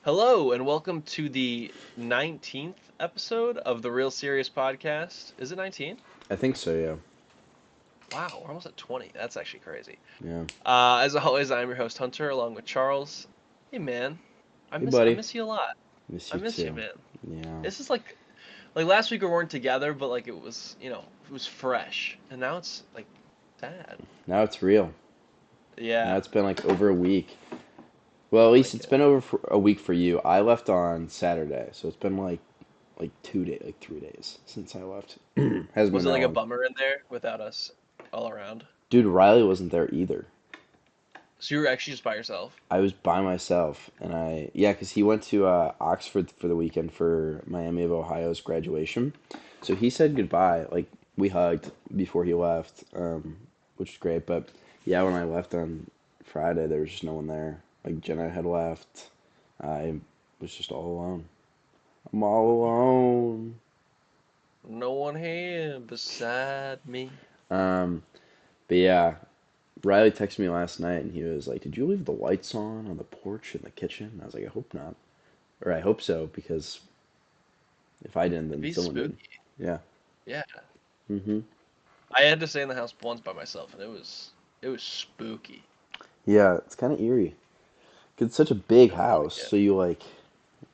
Hello, and welcome to the 19th episode of the Real Serious Podcast. Is it 19? I think so, yeah. Wow, we're almost at 20. That's actually crazy. Yeah. As always, I'm your host Hunter, along with Charles. Hey, man, I Hey, miss I buddy. miss you a lot. Miss I you miss you, too. man. Yeah. This is like last week we weren't together, but like it was fresh, and now it's like sad. Now it's real. Now Yeah, it's been like over a week. Well, at I least like it's it. been over for a week for you. I left on Saturday, so it's been like 2 days, like 3 days since I left. Hasn't been Was it that like a long. bummer in there without us all around? Dude, Riley wasn't there either. So you were actually just by yourself? I was by myself, and yeah, 'cause he went to Oxford for the weekend for Miami of Ohio's graduation. So he said goodbye. Like we hugged before he left, which is great. But yeah, when I left on Friday, there was just no one there. Like Jenna had left. I was just all alone. I'm all alone. No one here beside me. Um, but yeah, Riley texted me last night, and he was like, "Did you leave the lights on the porch in the kitchen?" And I was like, "I hope not." Or I hope so, because if I didn't, It'd then be someone did. spooky. Yeah. Yeah. Hmm. I had to stay in the house once by myself and it was spooky. Yeah, it's kind of eerie. 'Cause it's such a big I don't like house, it.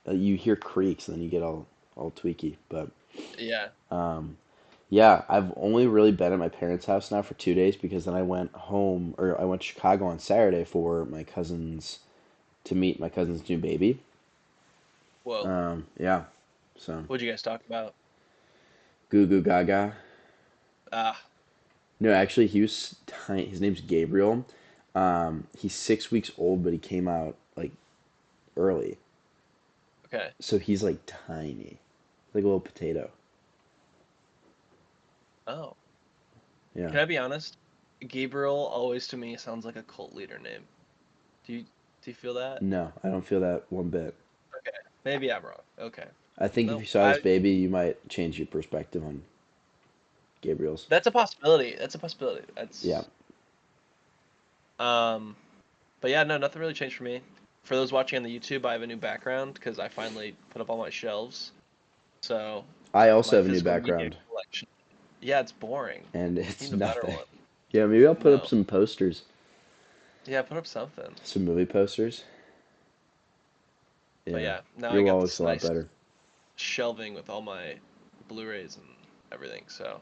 so you hear creaks and then you get all tweaky. But Yeah. um, yeah, I've only really been at my parents' house now for 2 days because then I went home or I went to Chicago on Saturday for my cousin's to meet my cousin's new baby. Whoa. Yeah, so What'd you guys talk about? goo goo gaga. Ah, No, actually, he was tiny. His name's Gabriel. He's 6 weeks old, but he came out like early. okay. So he's like tiny, like a little potato. Oh. Yeah. Can I be honest? Gabriel always to me sounds like a cult leader name. Do you do you feel that? No, I don't feel that one bit. Okay. Maybe I'm wrong. Okay. I think if No, you saw his I baby, you might change your perspective on Gabriel's. that's a possibility. That's a possibility. Yeah. Um but yeah, no, nothing really changed for me. For those watching on the YouTube, I have a new background because I finally put up all my shelves. So I also my have a new physical media background, collection. Yeah, it's boring. and Need it's a better nothing. one. Yeah, maybe I'll put up No. some posters, Yeah, put up something. some movie posters. But Yeah. yeah, now I Your got wall looks this a lot nice better. shelving with all my Blu-rays and everything. So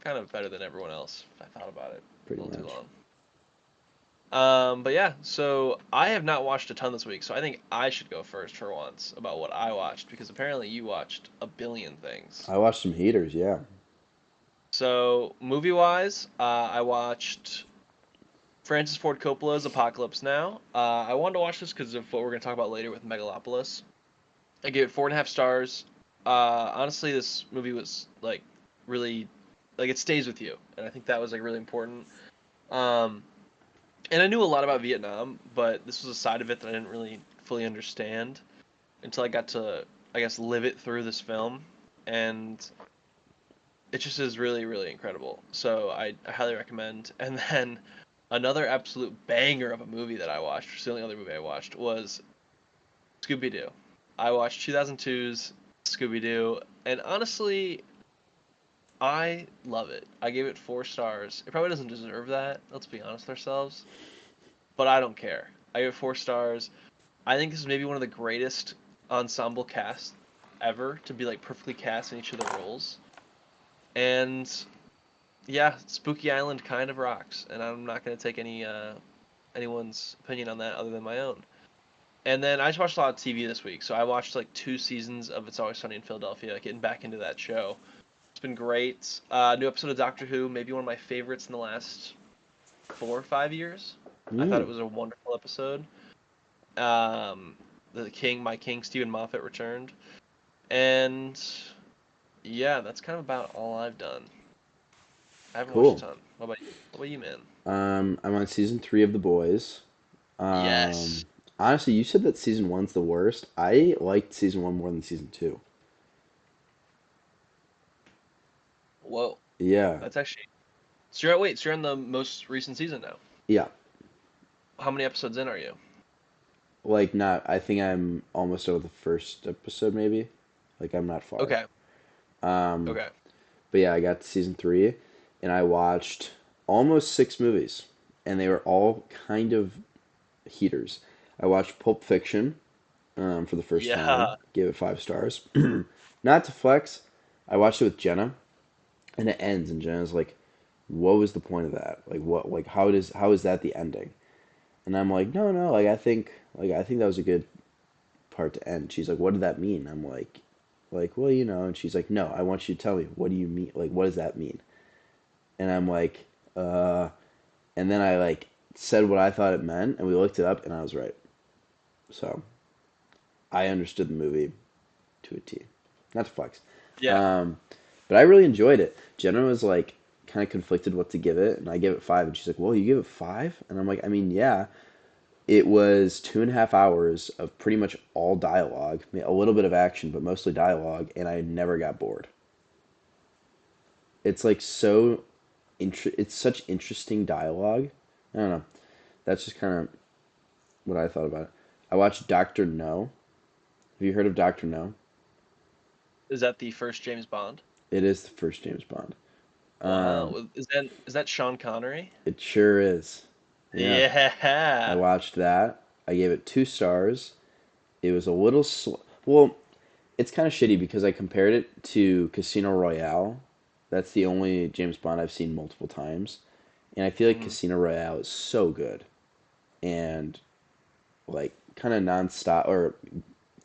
kind of better than everyone else if I thought about it a Pretty little too much. long. But yeah, so I have not watched a ton this week, so I think I should go first for once about what I watched because apparently you watched a billion things. I watched some heaters, yeah. So movie-wise, I watched Francis Ford Coppola's Apocalypse Now. I wanted to watch this because of what we're going to talk about later with Megalopolis. I gave it 4.5 stars. Honestly, this movie was like really like it stays with you, and I think that was like really important. Um, and I knew a lot about Vietnam, but this was a side of it that I didn't really fully understand until I got to, I guess, live it through this film, and it just is really, really incredible. So I highly recommend. And then another absolute banger of a movie that I watched, which is the only other movie I watched, was Scooby Doo. I watched 2002's Scooby Doo, and honestly, I love it. I gave it 4 stars. It probably doesn't deserve that. Let's be honest with ourselves, but I don't care. I give it 4 stars. I think this is maybe one of the greatest ensemble casts ever to be like perfectly cast in each of the roles. And yeah, Spooky Island kind of rocks, and I'm not gonna take anyone's opinion on that other than my own. And then I just watched a lot of TV this week, so I watched like 2 seasons of It's Always Sunny in Philadelphia, getting back into that show. It's been great. New episode of Doctor Who, maybe one of my favorites in the last 4 or 5 years. I thought Mm, it was a wonderful episode. Um, my king, Stephen Moffat returned, and yeah, that's kind of about all I've done. I haven't watched a cool. ton. What about you? What about you, man? I'm on season 3 of The Boys. Yes. Um, Honestly, you said that season one's the worst. I liked season one more than season two. Whoa. Yeah, That's actually. So you're so you're on the most recent season now. yeah. How many episodes in are you? like not. I think I'm almost over the first episode, maybe. Like I'm not far. Okay. Um, Okay. but yeah, I got to season three, and I watched almost six movies, and they were all kind of heaters. I watched Pulp Fiction for the first time. Yeah. Gave it 5 stars. Not to flex, I watched it with Jenna, and it ends, and Jenna's like, "What was the point of that? Like, what? Like, how is that the ending?" And I'm like, "No, no. Like, I think that was a good part to end." She's like, "What did that mean?" I'm like, well, you know. And she's like, "No, I want you to tell me. What do you mean? Like, what does that mean?" And I'm like, uh. And then I like said what I thought it meant, and we looked it up, and I was right. So I understood the movie to a T. Not to flex. Yeah. Um, but I really enjoyed it. Jenna was like kind of conflicted what to give it, and I gave it 5, and she's like, "Well, you give it 5?" And I'm like, "I mean, yeah, it was 2.5 hours of pretty much all dialogue, a little bit of action, but mostly dialogue, and I never got bored. It's like it's such interesting dialogue. I don't know. That's just kind of what I thought about it. I watched Doctor No. Have you heard of Doctor No? Is that the first James Bond? It is the first James Bond. Wow. Um, Is that Sean Connery? it sure is. Yeah. I Yeah. watched that. I gave it 2 stars. It was a little well, it's kind of shitty because I compared it to Casino Royale. That's the only James Bond I've seen multiple times, and I feel like Mhm. Casino Royale is so good and like kind of nonstop or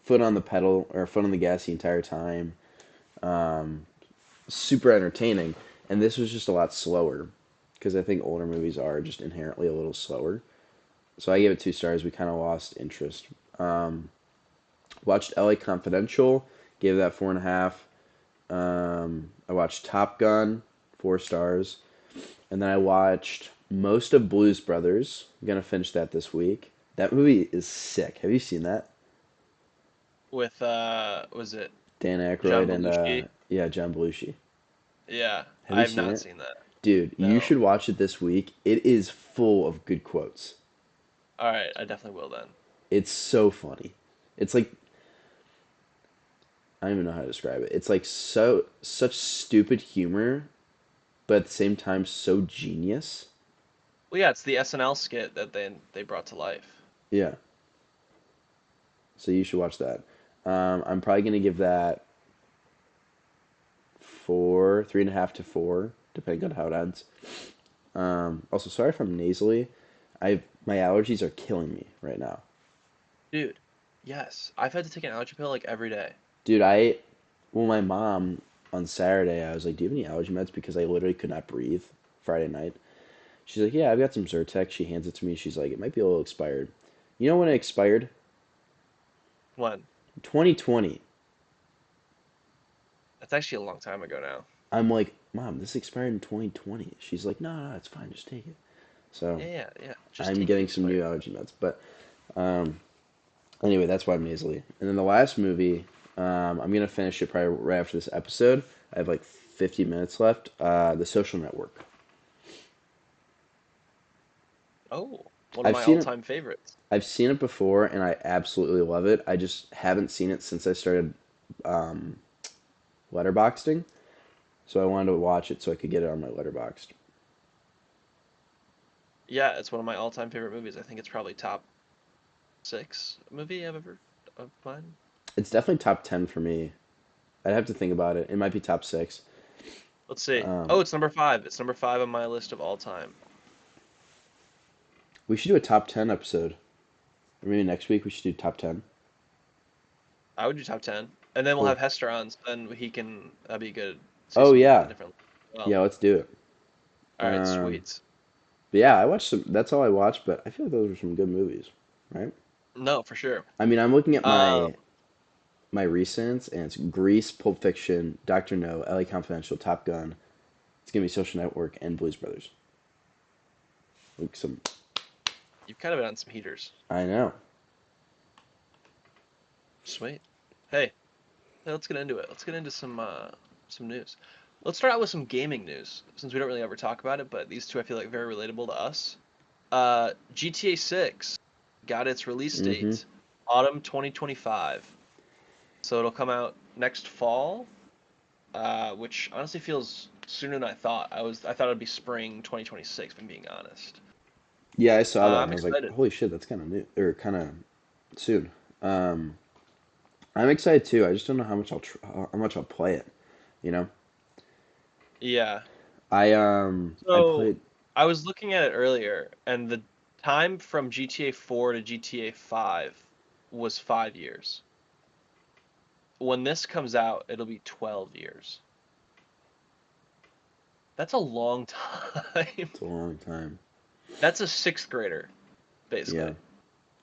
foot on the pedal or foot on the gas the entire time. Um, Super entertaining, and this was just a lot slower because I think older movies are just inherently a little slower. So I gave it 2 stars. We kind of lost interest. Um, Watched LA Confidential, gave that 4.5. I watched Top Gun, 4 stars, and then I watched most of Blues Brothers. I'm gonna finish that this week. That movie is sick. Have you seen that? With was it Dan John Aykroyd and Belushi? yeah, John Belushi. Yeah. Have I you have seen not it? seen that. Dude, you No. should watch it this week. It is full of good quotes. All right, I definitely will then. It's so funny. It's like I don't even know how to describe it. It's like such stupid humor, but at the same time so genius. Well, yeah, it's the SNL skit that they brought to life. Yeah. So you should watch that. I'm probably gonna give that 4, 3.5 to 4, depending on how it ends. Also, sorry if I'm nasally. My allergies are killing me right now, Dude, yes. I've had to take an allergy pill like every day. dude. Well, my mom on Saturday, I was like, "Do you have any allergy meds?" Because I literally could not breathe Friday night. She's like, "Yeah, I've got some Zyrtec." She hands it to me. She's like, "It might be a little expired." You know when it expired? When? 2020. That's actually a long time ago now. I'm like, "Mom, this expired in 2020." She's like, "No, no, it's fine. Just take it." So Yeah, yeah, yeah. Just I'm take the getting some new expired. allergy meds. But um, anyway, that's why I'm nasally. And then the last movie, I'm gonna finish it probably right after this episode. I have like 50 minutes left. The Social Network. Oh, one of I've my seen it. all-time favorites. I've seen it before, and I absolutely love it. I just haven't seen it since I started um, letterboxing. So I wanted to watch it so I could get it on my letterboxed. Yeah, it's one of my all-time favorite movies. I think it's probably top six movie I've ever of mine. It's definitely top 10 for me. I'd have to think about it. It might be top 6. Let's see. Um, Oh, it's number five. It's number five on my list of all time. we should do a top 10 episode. Or maybe next week we should do top 10. I would do top 10. And then we'll Cool. have Hester on, so then he can, that'd be good. See Oh, some yeah. different. Well, Yeah, let's do it. all right, Um, sweet. but yeah, I watched some. That's all I watched, but I feel like those were some good movies, right? No, for sure. I mean, I'm looking at Um, my recents, and it's Grease, Pulp Fiction, Doctor No, LA Confidential, Top Gun. It's gonna be Social Network and Blues Brothers. Like some, you've kind of been on some heaters. I know. Sweet. Hey, let's get into it. Let's get into some news. Let's start out with some gaming news, since we don't really ever talk about it, but these two I feel like very relatable to us. GTA 6 got its release Mm-hmm. date, autumn 2025. So it'll come out next fall, which honestly feels sooner than I thought. I thought it'd be spring 2026, if I'm being honest. Yeah, I saw that I'm and I was like, excited. holy shit, that's kind of new or kind of soon. Um, I'm excited too. I just don't know how much I'll play it. You know, Yeah. I So played. I was looking at it earlier, and the time from GTA 4 to GTA 5 was 5 years. When this comes out, it'll be 12 years. That's a long time. It's a long time. That's a sixth grader, Yeah, basically.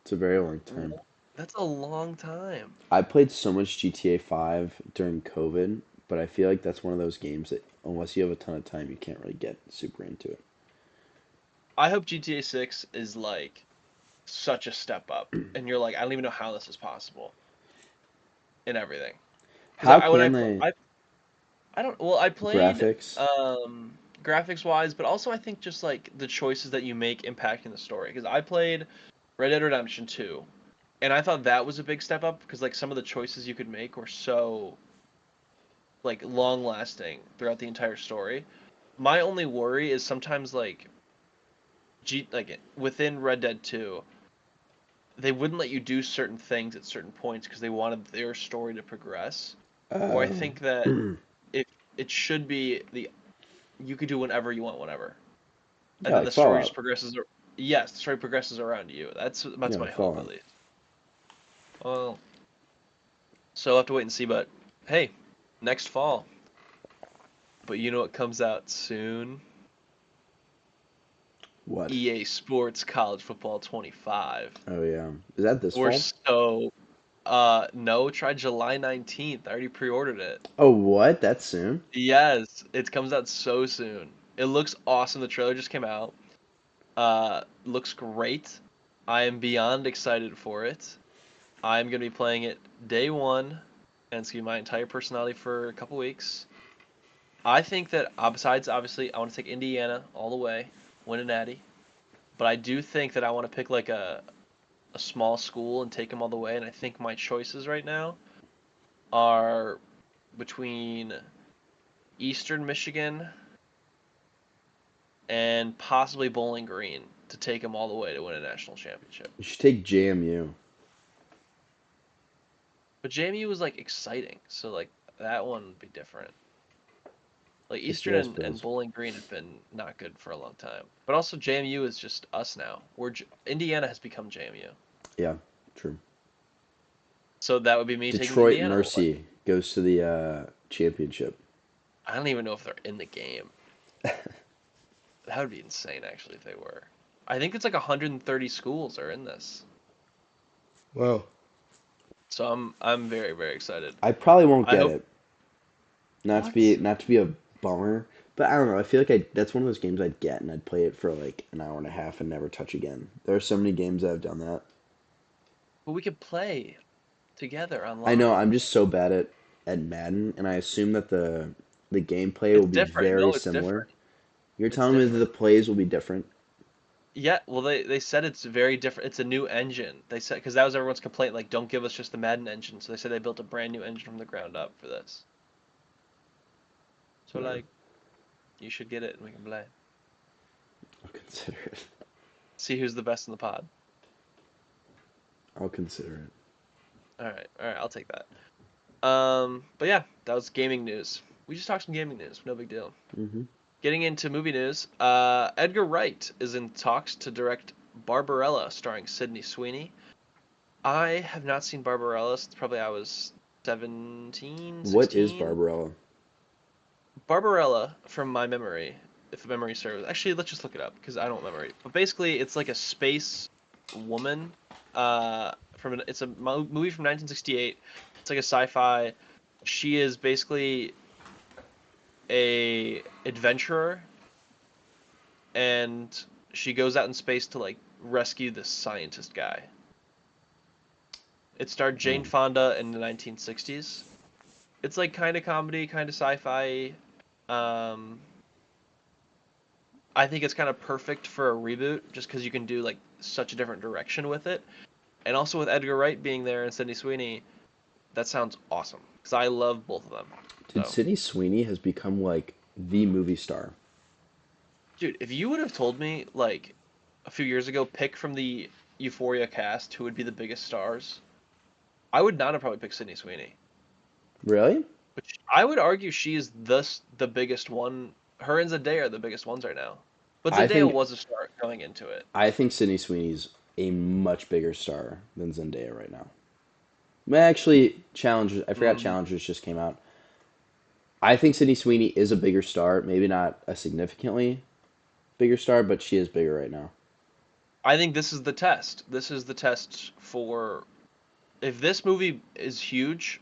it's a very long time. That's a long time. I played so much GTA 5 during COVID, but I feel like that's one of those games that unless you have a ton of time, you can't really get super into it. I hope GTA 6 is like such a step up, and you're like, I don't even know how this is possible in everything. Because How when can they I don't well I played graphics? graphics wise, but also I think just like the choices that you make impacting the story. Because I played Red Dead Redemption 2, and I thought that was a big step up because like some of the choices you could make were so like long lasting throughout the entire story. My only worry is sometimes like within Red Dead 2, they wouldn't let you do certain things at certain points because they wanted their story to progress. Where I Oh, think that if it should be the you could do whenever you want, whenever, and yeah, then like the story just Fallout. progresses. Yes, the story progresses around you. That's Yeah, my like hope at Fallout. least. Well, so I'll have to wait and see. But hey, next fall. But you know what comes out soon? What? EA Sports College Football 25. Oh yeah, is that this We're fall? so no, try July 19th. I already pre-ordered it. Oh, what? That soon? Yes, it comes out so soon. It looks awesome. The trailer just came out. Looks great. I am beyond excited for it. I'm gonna be playing it day one, and it's gonna be my entire personality for a couple weeks. I think that besides obviously, I want to take Indiana all the way, win a natty. But I do think that I want to pick like a small school and take them all the way. And I think my choices right now are between Eastern Michigan and possibly Bowling Green to take them all the way to win a national championship. You should take JMU. But JMU was like exciting, so like that one would be different. Like Eastern I and suppose. Bowling Green have been not good for a long time. But also JMU is just us now. Indiana has become JMU. Yeah, true. So that would be me taking Detroit Indiana all the way. Mercy goes to the championship. I don't even know if they're in the game. That would be insane actually if they were. I think it's like 130 schools are in this. Wow. So I'm very very excited. I probably won't I get hope it. what? Not to be a bummer, but I don't know. I feel like that's one of those games I'd get and I'd play it for like an hour and a half and never touch again. There are so many games that have done that. But we could play together I know online. I'm just so bad at Madden, and I assume that the gameplay will It's be different. very No, it's similar. different. You're It's telling me that the different. plays will be different? Yeah, well they said it's very different. It's a new engine. They said because that was everyone's complaint like don't give us just the Madden engine. So they said they built a brand new engine from the ground up for this. So Whatever. like you should get it and we can play. I'll consider it. See who's the best in the pod. I'll consider it. All right, I'll take that. But yeah, that was gaming news. We just talked some gaming news. No big deal. Hmm. Getting into movie news, Edgar Wright is in talks to direct Barbarella, starring Sydney Sweeney. I have not seen Barbarella since probably I was 17, What is 16. Barbarella? Barbarella, from my memory, if memory serves. Actually, let's just look it up because I don't remember. But basically, it's like a space woman. It's a movie from 1968. It's like a sci-fi. She is basically a adventurer, and she goes out in space to like rescue this scientist guy. It starred Jane Oh, Fonda in the 1960s. It's like kind of comedy, kind of sci-fi. Um, I think it's kind of perfect for a reboot, just because you can do like such a different direction with it. And also with Edgar Wright being there and Sydney Sweeney, that sounds awesome because I love both of them. Dude, So, Sydney Sweeney has become like the movie star. dude, if you would have told me like a few years ago, pick from the Euphoria cast who would be the biggest stars, I would not have probably picked Sydney Sweeney. Really? Which I would argue she is the biggest one. Her and Zendaya are the biggest ones right now. But I Zendaya think was a star going into it. I think Sydney Sweeney's a much bigger star than Zendaya right now. Well, actually, Challengers. I forgot Mm. Challengers just came out. I think Sydney Sweeney is a bigger star. Maybe not a significantly bigger star, but she is bigger right now. I think this is the test. This is the test for if this movie is huge,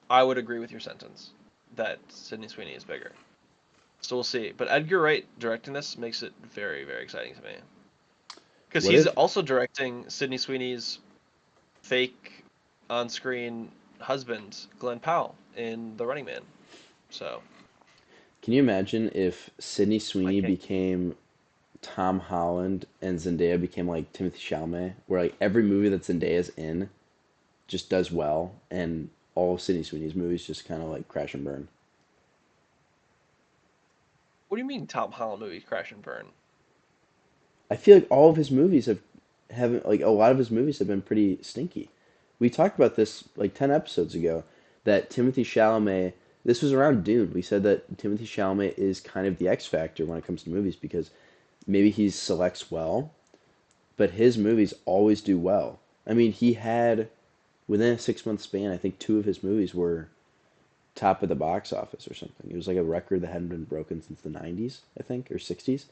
I would agree with your sentence that Sydney Sweeney is bigger. So we'll see. But Edgar Wright directing this makes it very, very exciting to me. Because What he's if? also directing Sydney Sweeney's fake on-screen husband, Glenn Powell, in The Running Man. So Can you imagine if Sydney I Sweeney can't. became Tom Holland and Zendaya became like Timothy Chalamet, where like every movie that Zendaya's in just does well, and all of Sydney Sweeney's movies just kind of like crash and burn. What do you mean Tom Holland movies crash and burn? I feel like all of his movies haven't like a lot of his movies have been pretty stinky. We talked about this like 10 episodes ago that Timothy Chalamet, this was around Dune. We said that Timothy Chalamet is kind of the X factor when it comes to movies because maybe he selects well, but his movies always do well. I mean, he had within a 6 month span, I think two of his movies were top of the box office or something. It was like a record that hadn't been broken since the 90s, I think, or 60s.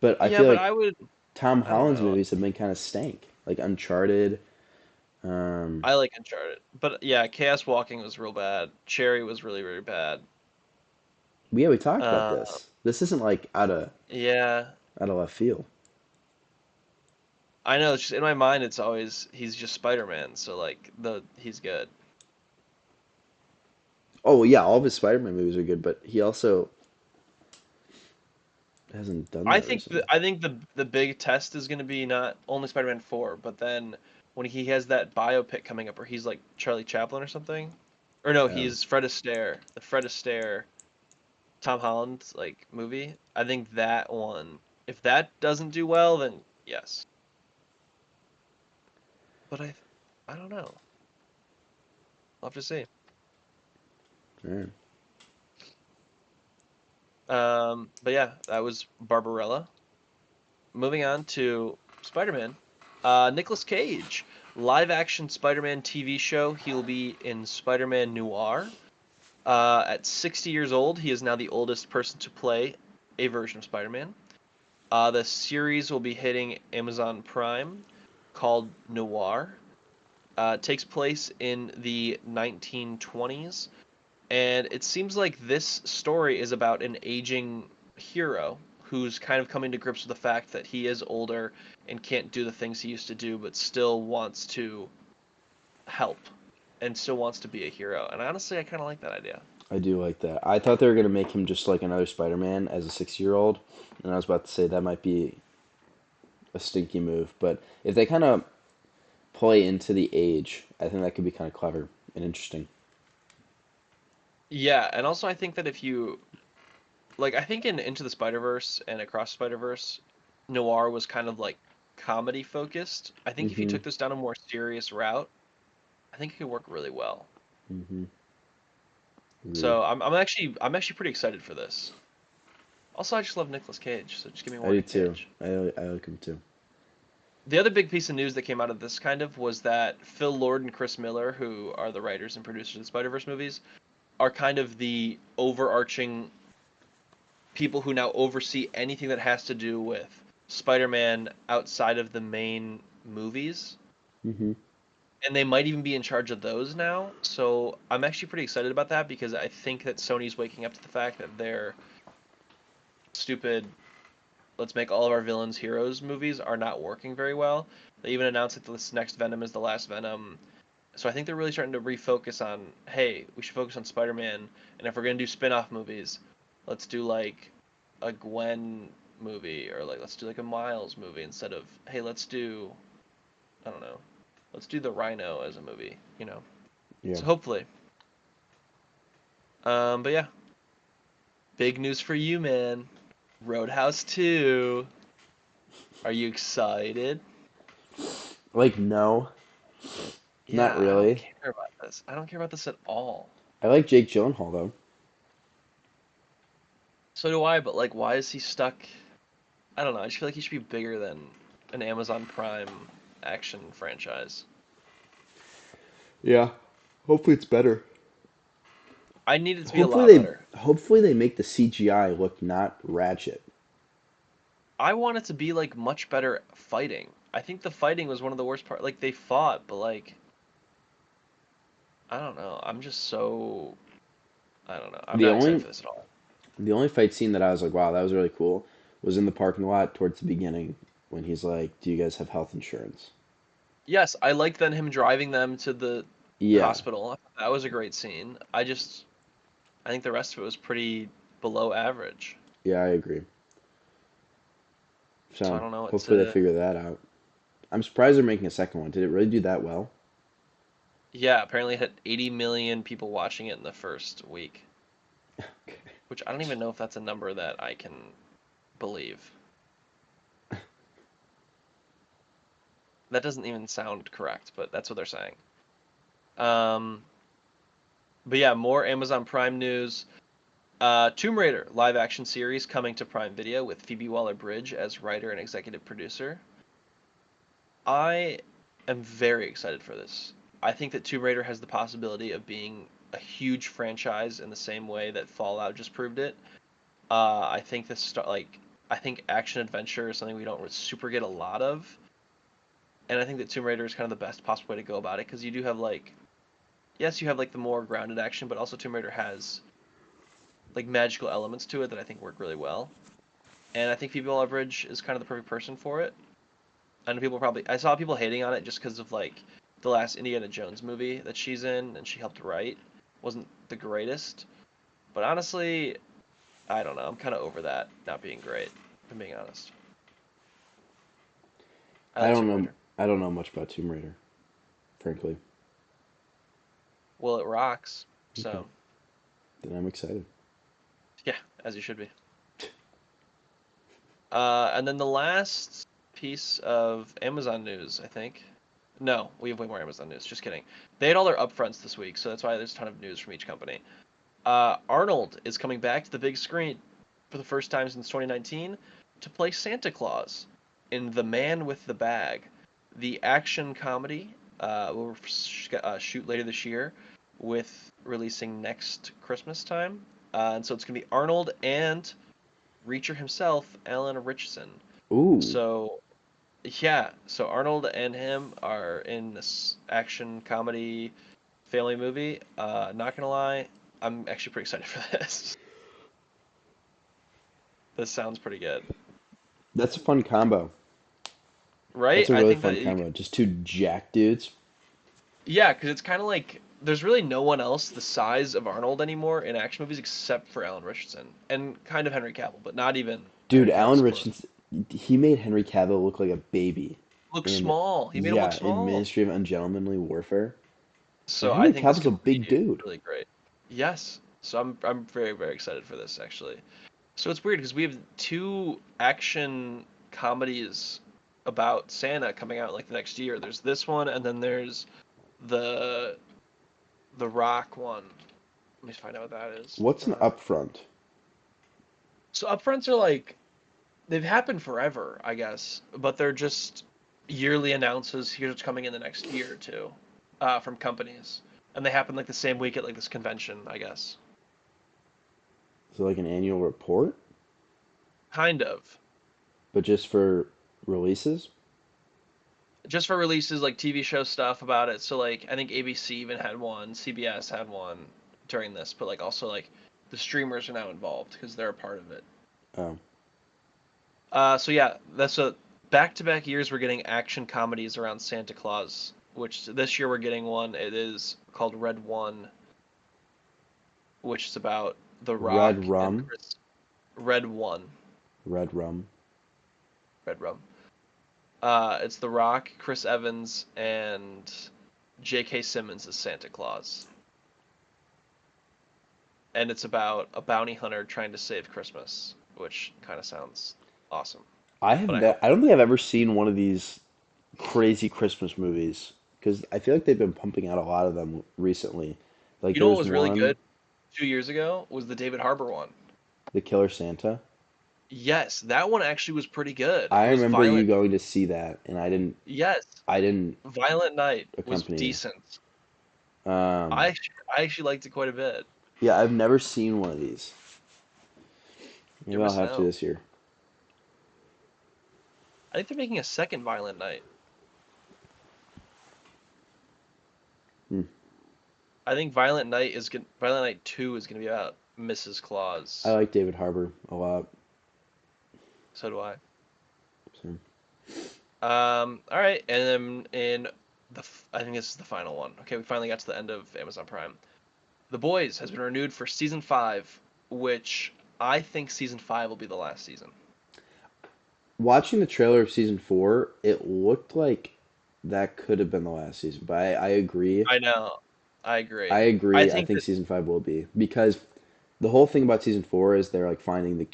But I Yeah, feel but like I would. Tom I don't Holland's know. movies have been kind of stank, like Uncharted. Um, I like Uncharted, but yeah, Chaos Walking was real bad. Cherry was really, really bad. yeah, we talked about Uh, this. This isn't like yeah, out of left field. I know. It's just in my mind, it's always he's just Spider-Man, so like he's good. Oh yeah, all of his Spider-Man movies are good, but he also hasn't done I that think recently. the big test is going to be not only Spider-Man 4, but then when he has that biopic coming up where he's like Charlie Chaplin or something, or no, Um, he's Fred Astaire, the Fred Astaire Tom Holland like movie. I think that one, if that doesn't do well, then yes. But I don't know. I'll have to see. alright. But yeah, that was Barbarella. Moving on to Spider-Man. Nicolas Cage, live action Spider-Man TV show. He will be in Spider-Man Noir. At 60 years old, he is now the oldest person to play a version of Spider-Man. The series will be hitting Amazon Prime called Noir. It takes place in the 1920s, and it seems like this story is about an aging hero who's kind of coming to grips with the fact that he is older and can't do the things he used to do, but still wants to help and still wants to be a hero. And honestly, I kind of like that idea. I do like that. I thought they were gonna make him just like another Spider-Man as a 6-year-old, and I was about to say that might be a stinky move. But if they kind of play into the age, I think that could be kind of clever and interesting. Yeah, and also I think that if you like, I think in Into the Spider-Verse and Across Spider-Verse, Noir was kind of like comedy focused. I think if you Mm-hmm. took this down a more serious route, I think it could work really well. Mm-hmm. Agreed. So I'm actually pretty excited for this. Also, I just love Nicolas Cage, so just give me I more do Nick too. Cage. I like him too. The other big piece of news that came out of this kind of was that Phil Lord and Chris Miller, who are the writers and producers of the Spider-Verse movies, are kind of the overarching people who now oversee anything that has to do with Spider-Man outside of the main movies. Mm-hmm. And they might even be in charge of those now. So I'm actually pretty excited about that because I think that Sony's waking up to the fact that their stupid let's make all of our villains heroes movies are not working very well. They even announced that this next Venom is the last Venom. So I think they're really starting to refocus on, hey, we should focus on Spider-Man, and if we're gonna do spin-off movies, let's do like a Gwen movie, or like let's do like a Miles movie instead of, hey, let's do, I don't know, let's do the Rhino as a movie, you know. Yeah. So hopefully. But yeah, big news for you, man. Roadhouse 2. Are you excited? Like, no, not Yeah, I don't really. care about this. I don't care about this at all. I like Jake Gyllenhaal though. So do I, but like, why is he stuck? I don't know. I just feel like he should be bigger than an Amazon Prime action franchise. Yeah. Hopefully it's better. I need it to be a Hopefully lot they better. hopefully they make the CGI look not ratchet. I want it to be like much better fighting. I think the fighting was one of the worst part. Like they fought, but like I don't know. I'm just so I don't know. I'm The not excited only for this at all. the only fight scene that I was like, wow, that was really cool, was in the parking lot towards the beginning when he's like, "Do you guys have health insurance?" Yes, I like then him driving them to the Yeah. hospital. That was a great scene. I think the rest of it was pretty below average. Yeah, I agree. So I So don't know what hopefully they to. figure that out. I'm surprised they're making a second one. Did it really do that well? Yeah, apparently it had 80 million people watching it in the first week, which I don't even know if that's a number that I can believe. That doesn't even sound correct, but that's what they're saying. Um, but yeah, more Amazon Prime news. Tomb Raider live action series coming to Prime Video with Phoebe Waller-Bridge as writer and executive producer. I am very excited for this. I think that Tomb Raider has the possibility of being a huge franchise in the same way that Fallout just proved it. I think I think action adventure is something we don't super get a lot of, and I think that Tomb Raider is kind of the best possible way to go about it because you do have like, yes, you have like the more grounded action, but also Tomb Raider has like magical elements to it that I think work really well. And I think Phoebe Waller-Bridge is kind of the perfect person for it. I know I saw people hating on it just because of like the last Indiana Jones movie that she's in and she helped write wasn't the greatest. But honestly, I don't know. I'm kind of over that not being great, if I'm being honest. I I like don't Tomb know. Raider. I don't know much about Tomb Raider, frankly. Well, it rocks. Okay, So, then I'm excited. yeah, as you should be. And then the last piece of Amazon news, I think. No, we have way more Amazon news. Just kidding. They had all their upfronts this week, so that's why there's a ton of news from each company. Arnold is coming back to the big screen for the first time since 2019 to play Santa Claus in The Man with the Bag. The action comedy will shoot later this year with releasing next Christmas time. And so it's going to be Arnold and Reacher himself, Alan Ritchson. Ooh, So, yeah, so Arnold and him are in this action comedy family movie. Not gonna lie, I'm actually pretty excited for this. This sounds pretty good, that's a fun combo. That's right? a I really think fun that combo. Just two jack dudes. yeah, because it's kind of like there's really no one else the size of Arnold anymore in action movies except for Alan Richardson and kind of Henry Cavill, but not even Dude, Henry Alan Cavill's close. Richards, he made Henry Cavill look like a baby Look in, small. He made him look yeah, in small. Ministry of Ungentlemanly Warfare. And So I Henry think this Cavill's a could big be dude. really great. Yes. So I'm very very excited for this actually. So it's weird because we have two action comedies about Santa coming out like the next year. There's this one, and then there's the the Rock one. Let me find out what that is. What's an upfront? So upfronts are like they've happened forever, I guess, but they're just yearly announces here's what's coming in the next year or two from companies, and they happen like the same week at like this convention, I guess. Is it like an annual report, Kind of. but just for releases? Just for releases like TV show stuff about it. So like I think ABC even had one, CBS had one during this, but like also like the streamers are now involved because they're a part of it. Oh, So yeah, that's a back-to-back years we're getting action comedies around Santa Claus, which this year we're getting one. It is called Red One, which is about The Red Rock and Rum. Chris. Red One. Red rum. Red Rum. It's The Rock, Chris Evans, and J.K. Simmons as Santa Claus. And it's about a bounty hunter trying to save Christmas, which kind of sounds awesome. But I hope I don't think I've ever seen one of these crazy Christmas movies because I feel like they've been pumping out a lot of them recently. Like you there know what was was really one, good 2 years ago was the David Harbour one. The Killer Santa. Yes, that one actually was pretty good. I It was remember you violent. going to see that, and Yes, I didn't Violent Night was accompany decent. you. I actually liked it quite a bit. Yeah, I've never seen one of these. Maybe You're I'll missing have to out. this year. I think they're making a second Violent Night. Hmm. I think Violent Night 2 is gonna be about Mrs. I Claus. like David Harbour a lot. So do I. So. All right, and then I think this is the final one. Okay, we finally got to the end of Amazon Prime. The Boys has been renewed for season 5, which I think season 5 will be the last season. Watching the trailer of season 4, it looked like that could have been the last season, but I agree. I know. I I agree. I agree. I think think that season 5 will be because the whole thing about season 4 is they're like finding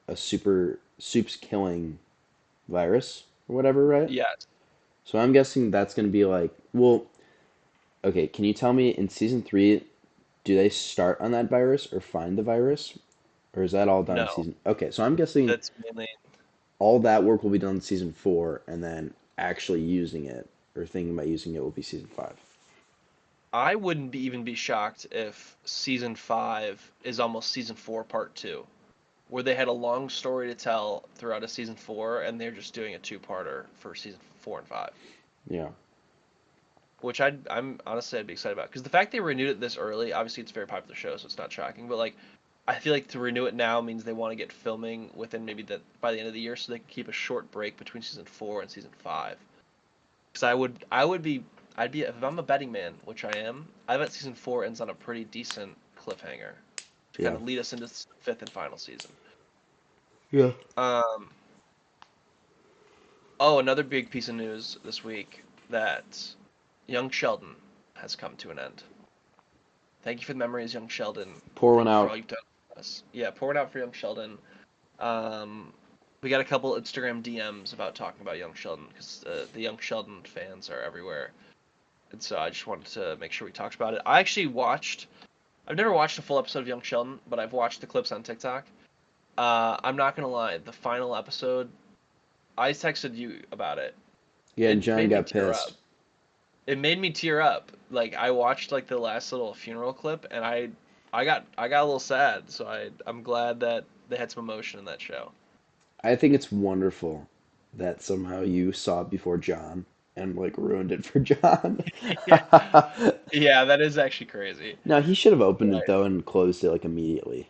a super soup's killing virus or whatever, right? yes. So I'm guessing that's going to be like, well, okay, can you tell me in season 3, do they start on that virus or find the virus? Or is that all done in No. season? Okay, so I'm guessing That's mainly all that work will be done in season 4, and then actually using it or thinking about using it will be season 5. I wouldn't even be shocked if season 5 is almost season 4 part 2, where they had a long story to tell throughout a season 4 and they're just doing a two-parter for season 4 and 5. Yeah, Which I'm honestly I'd be excited about because the fact they renewed it this early, obviously it's a very popular show, so it's not shocking. But like, I feel like to renew it now means they want to get filming within maybe by the end of the year, so they can keep a short break between season 4 and season 5. Because I'd be if I'm a betting man, which I am. I bet season 4 ends on a pretty decent cliffhanger to kind yeah, of lead us into the fifth and final season. yeah. Um. Oh, another big piece of news this week that Young Sheldon has come to an end. Thank you for the memories, Young Sheldon. Pour one Thank you for all out. you've done for us. Yeah, pour it out for Young Sheldon. Um, we got a couple Instagram DMs about talking about Young Sheldon because the Young Sheldon fans are everywhere, and so I just wanted to make sure we talked about it. I actually watched. I've never watched a full episode of Young Sheldon, but I've watched the clips on TikTok. I'm not gonna lie, the final episode, I texted you about it. Yeah, and It John made me got tear up. pissed. It made me tear up. Like I watched like the last little funeral clip, and I got a little sad. So I'm glad that they had some emotion in that show. I think it's wonderful that somehow you saw it before John and like ruined it for John. Yeah, yeah, that is actually crazy. No, he should have opened it Right. though and closed it like immediately.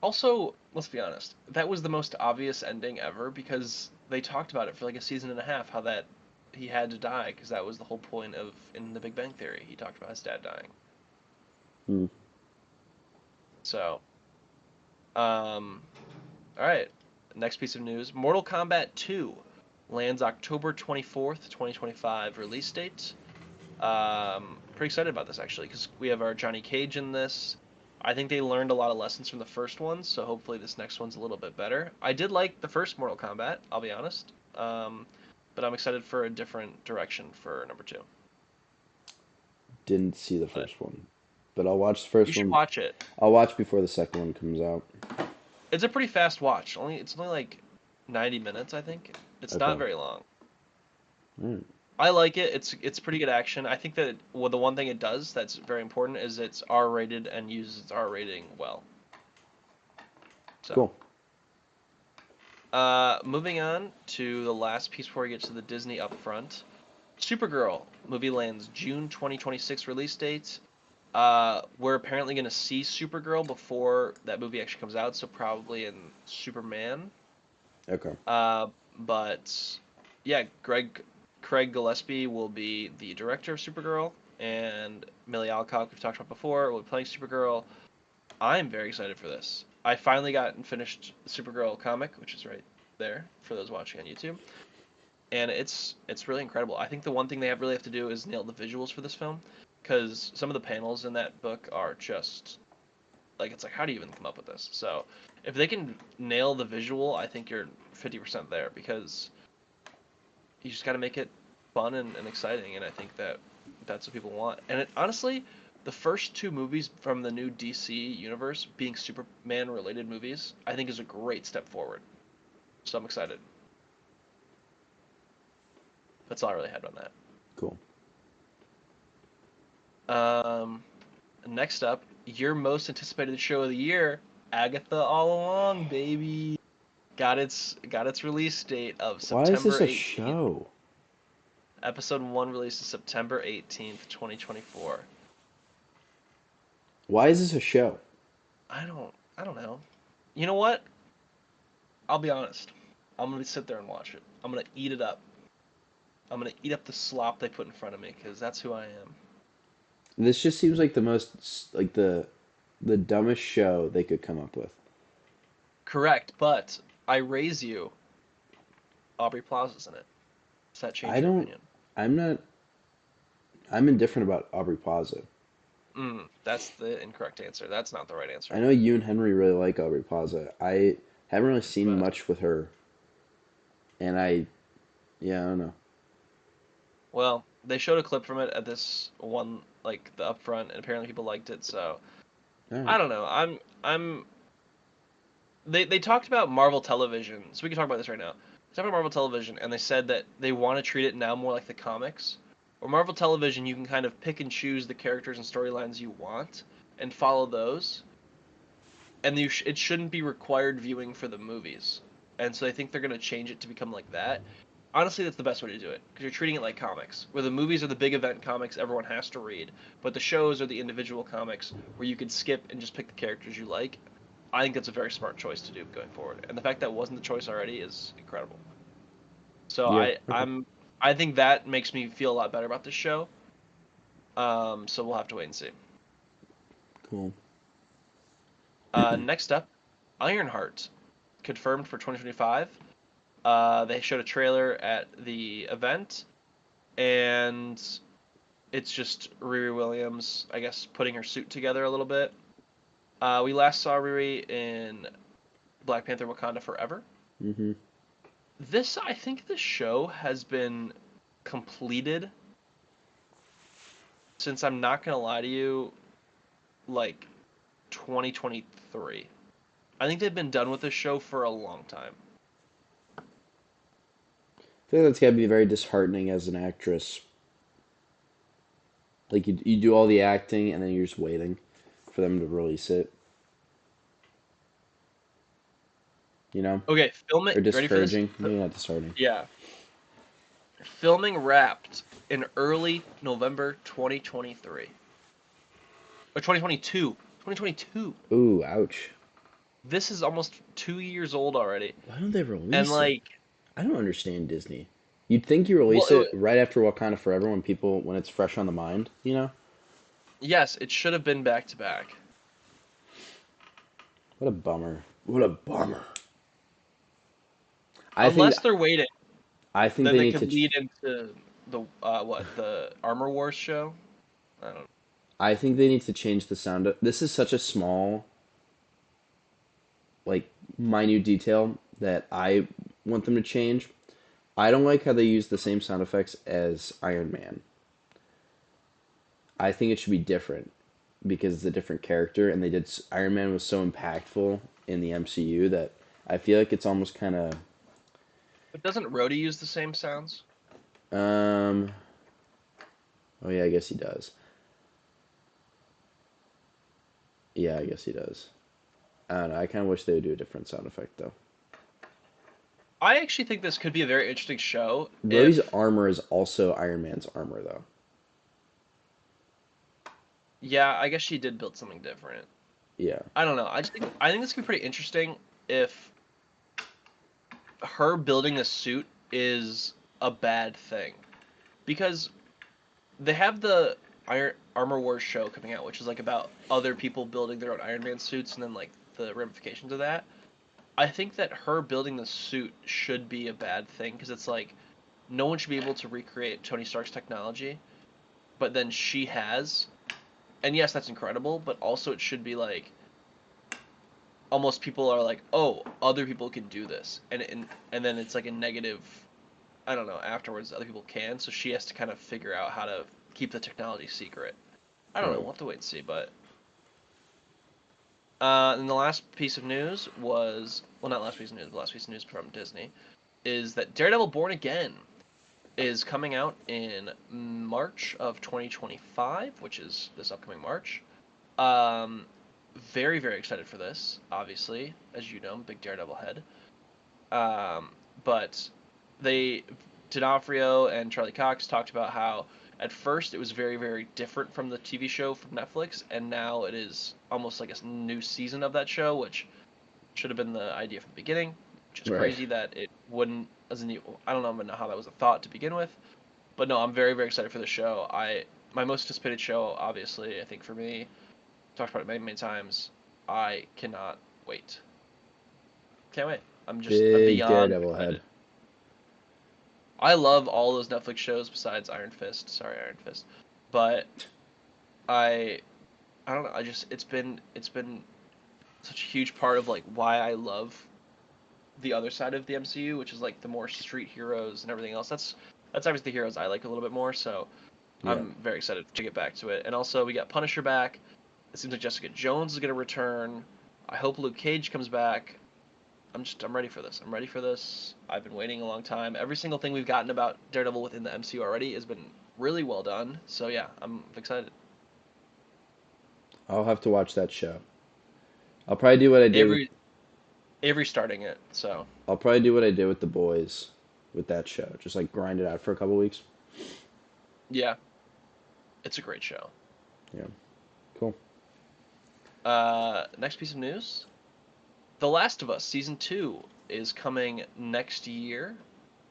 Also, let's be honest, that was the most obvious ending ever because they talked about it for like a season and a half, how that he had to die because that was the whole point of in The Big Bang Theory. He talked about his dad dying. Hmm. So, um, all right. Next piece of news: Mortal Kombat 2 lands October 24th, 2025 release date. Pretty excited about this actually because we have our Johnny Cage in this. I think they learned a lot of lessons from the first one, so hopefully this next one's a little bit better. I did like the first Mortal Kombat, I'll be honest, but I'm excited for a different direction for number 2. Didn't see the But first one, but I'll watch the you first should one. watch it. I'll watch before the second one comes out. It's a pretty fast watch. It's only like 90 minutes, I think. It's not Okay. very long. Alright. I like it. It's pretty good action. I think that well, the one thing it does that's very important is it's R-rated and uses its R rating well. So, Cool. moving on to the last piece before we get to the Disney upfront. Supergirl movie lands June 2026 release date. We're apparently going to see Supergirl before that movie actually comes out, so probably in Superman. Okay. Uh, but yeah, Craig Gillespie will be the director of Supergirl, and Millie Alcock, we've talked about before, will be playing Supergirl. I'm very excited for this. I finally got and finished the Supergirl comic, which is right there for those watching on YouTube, and it's really incredible. I think the one thing they really have to do is nail the visuals for this film, because some of the panels in that book are just like it's like how do you even come up with this? So if they can nail the visual, I think you're 50% there because you just got to make it fun and exciting, and I think that's what people want. And honestly, the first two movies from the new DC universe being Superman related movies, I think is a great step forward. So I'm excited. That's all I really had on Cool. that. Next up, your most anticipated show of the year, Agatha All Along, baby. Got its release date of Why is this September a 18th. show? Episode 1 releases September 18th, 2024. Why is this a show? I don't know. You know what? I'll be honest. I'm gonna sit there and watch it. I'm gonna eat it up. I'm gonna eat up the slop they put in front of me because that's who I am. This just seems like the most like the dumbest show they could come up with. Correct, but I raise you. Aubrey Plaza's in it. Does that change I your don't. opinion? I'm not. I'm indifferent about Aubrey Plaza. That's the incorrect answer. That's not the right I answer. know you and Henry really like Aubrey Plaza. I haven't really seen But much with her, and yeah, I don't know. well, they showed a clip from it at this one, like the upfront, and apparently people liked it. So All right. I don't know. I'm. They talked about Marvel Television, so we can talk about this right now. They talked about Marvel Television, and they said that they want to treat it now more like the comics. Or Marvel Television, you can kind of pick and choose the characters and storylines you want and follow those, and it shouldn't be required viewing for the movies. And so I think they're going to change it to become like that. Honestly, that's the best way to do it because you're treating it like comics, where the movies are the big event comics everyone has to read, but the shows are the individual comics where you can skip and just pick the characters you like. I think that's a very smart choice to do going forward, and the fact that wasn't the choice already is incredible. So Yeah. Okay. I think that makes me feel a lot better about this show. So we'll have to wait and see. Cool. Next up, Ironheart, confirmed for 2025. They showed a trailer at the event, and it's just Riri Williams, I guess, putting her suit together a little bit. We last saw Riri in Black Panther: Wakanda Forever. Mhm. I think this show has been completed since I'm not gonna lie to you, like 2023. I think they've been done with this show for a long time. I feel like that's got to be very disheartening as an actress. Like you do all the acting and then you're just waiting for them to release it. You know, Okay, film or it. Ready for this? discouraging. Maybe not disheartening. Yeah. Filming wrapped in early November 2023. Or 2022. 2022. Ooh, ouch. This is almost 2 years old already. Why don't they And release it? like, I don't understand Disney. You'd think you well, release it right after Wakanda Forever when it's fresh on the mind, you know? yes, it should have been back to back. What a bummer. What a bummer. I think Unless they're waiting, I think then they they need could to lead into the Armor Wars show. I don't know. I think they need to change the sound. This is such a small, like, minute detail that I want them to change. I don't like how they use the same sound effects as Iron Man. I think it should be different because it's a different character, and Iron Man was so impactful in the MCU that I feel like it's almost kind of But doesn't Rhodey use the same sounds? um. Oh yeah, I guess he does. Yeah, I guess he does. I don't know. I kind of wish they would do a different sound effect though. I actually think this could be a very interesting show Rhodey's if, armor is also Iron Man's armor though. yeah, I guess she did build something different. Yeah. I don't know. I think this could be pretty interesting if her building a suit is a bad thing because they have the Armor Wars show coming out, which is like about other people building their own Iron Man suits, and then like the ramifications of that. I think that her building the suit should be a bad thing because it's like no one should be able to recreate Tony Stark's technology, but then she has. And yes, that's incredible, but also it should be like almost people are like, "Oh, other people can do this." And then it's like a negative, I don't know, afterwards other people can, so she has to kind of figure out how to keep the technology secret. I don't know, Right. we'll have to wait and see, but and the last piece of news was, well, not last piece of news, but last piece of news from Disney is that Daredevil Born Again is coming out in March of 2025, which is this upcoming March. Um, very, very excited for this, obviously. As you know, I'm a big Daredevil head. But they, D'Onofrio and Charlie Cox talked about how at first it was very, very different from the TV show from Netflix, and now it is almost like a new season of that show, which should have been the idea from the beginning. Which is Right. crazy that it wouldn't, I don't even know how that was a thought to begin with. But no, I'm very, very excited for the show. My most anticipated show, obviously, I think for me, talked about it many, many times. I cannot wait. Can't wait. I'm Big beyond Daredevil head. excited. I love all those Netflix shows besides Iron Fist. Sorry, Iron Fist. But I I don't know. It's been such a huge part of like why I love the other side of the MCU, which is like the more street heroes and everything else. That's obviously the heroes I like a little bit more. So Yeah. I'm very excited to get back to it. And also we got Punisher back. It seems like Jessica Jones is gonna return. I hope Luke Cage comes back. I'm ready for this. I'm ready for this. I've been waiting a long time. Every single thing we've gotten about Daredevil within the MCU already has been really well done. So yeah, I'm excited. I'll have to watch that show. I'll probably do what I did with Avery starting it. So I'll probably do what I did with the boys with that show. Just like grind it out for a couple weeks. yeah, it's a great show. Yeah. Cool. Next piece of news: The Last of Us season 2 is coming next year.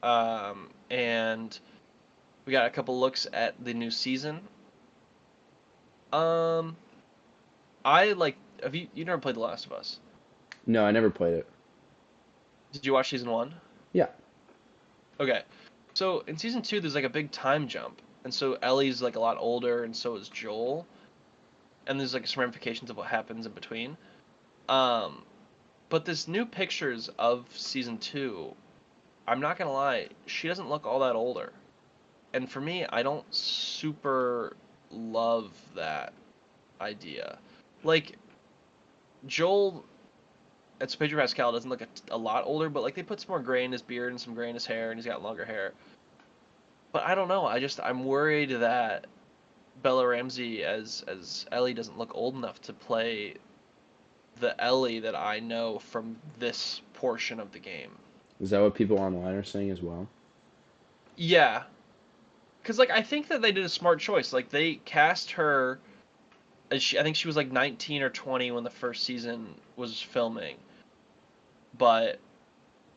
And we got a couple looks at the new season. Um, I like. Have you never played The Last of Us? No, I never played it. Did you watch season 1? Yeah. Okay. So in season 2, there's like a big time jump, and so Ellie's like a lot older, and so is Joel, and there's like some ramifications of what happens in between. Um, but this new pictures of season 2, I'm not gonna lie, she doesn't look all that older, and for me, I don't super love that idea. Like Joel, it's Pedro Pascal doesn't look a lot older, but like they put some more gray in his beard and some gray in his hair, and he's got longer hair. But I don't know. I'm worried that Bella Ramsey as Ellie doesn't look old enough to play the Ellie that I know from this portion of the game. Is that what people online are saying as well? Yeah, because like I think that they did a smart choice. Like they cast her as I think she was like 19 or 20 when the first season was filming, but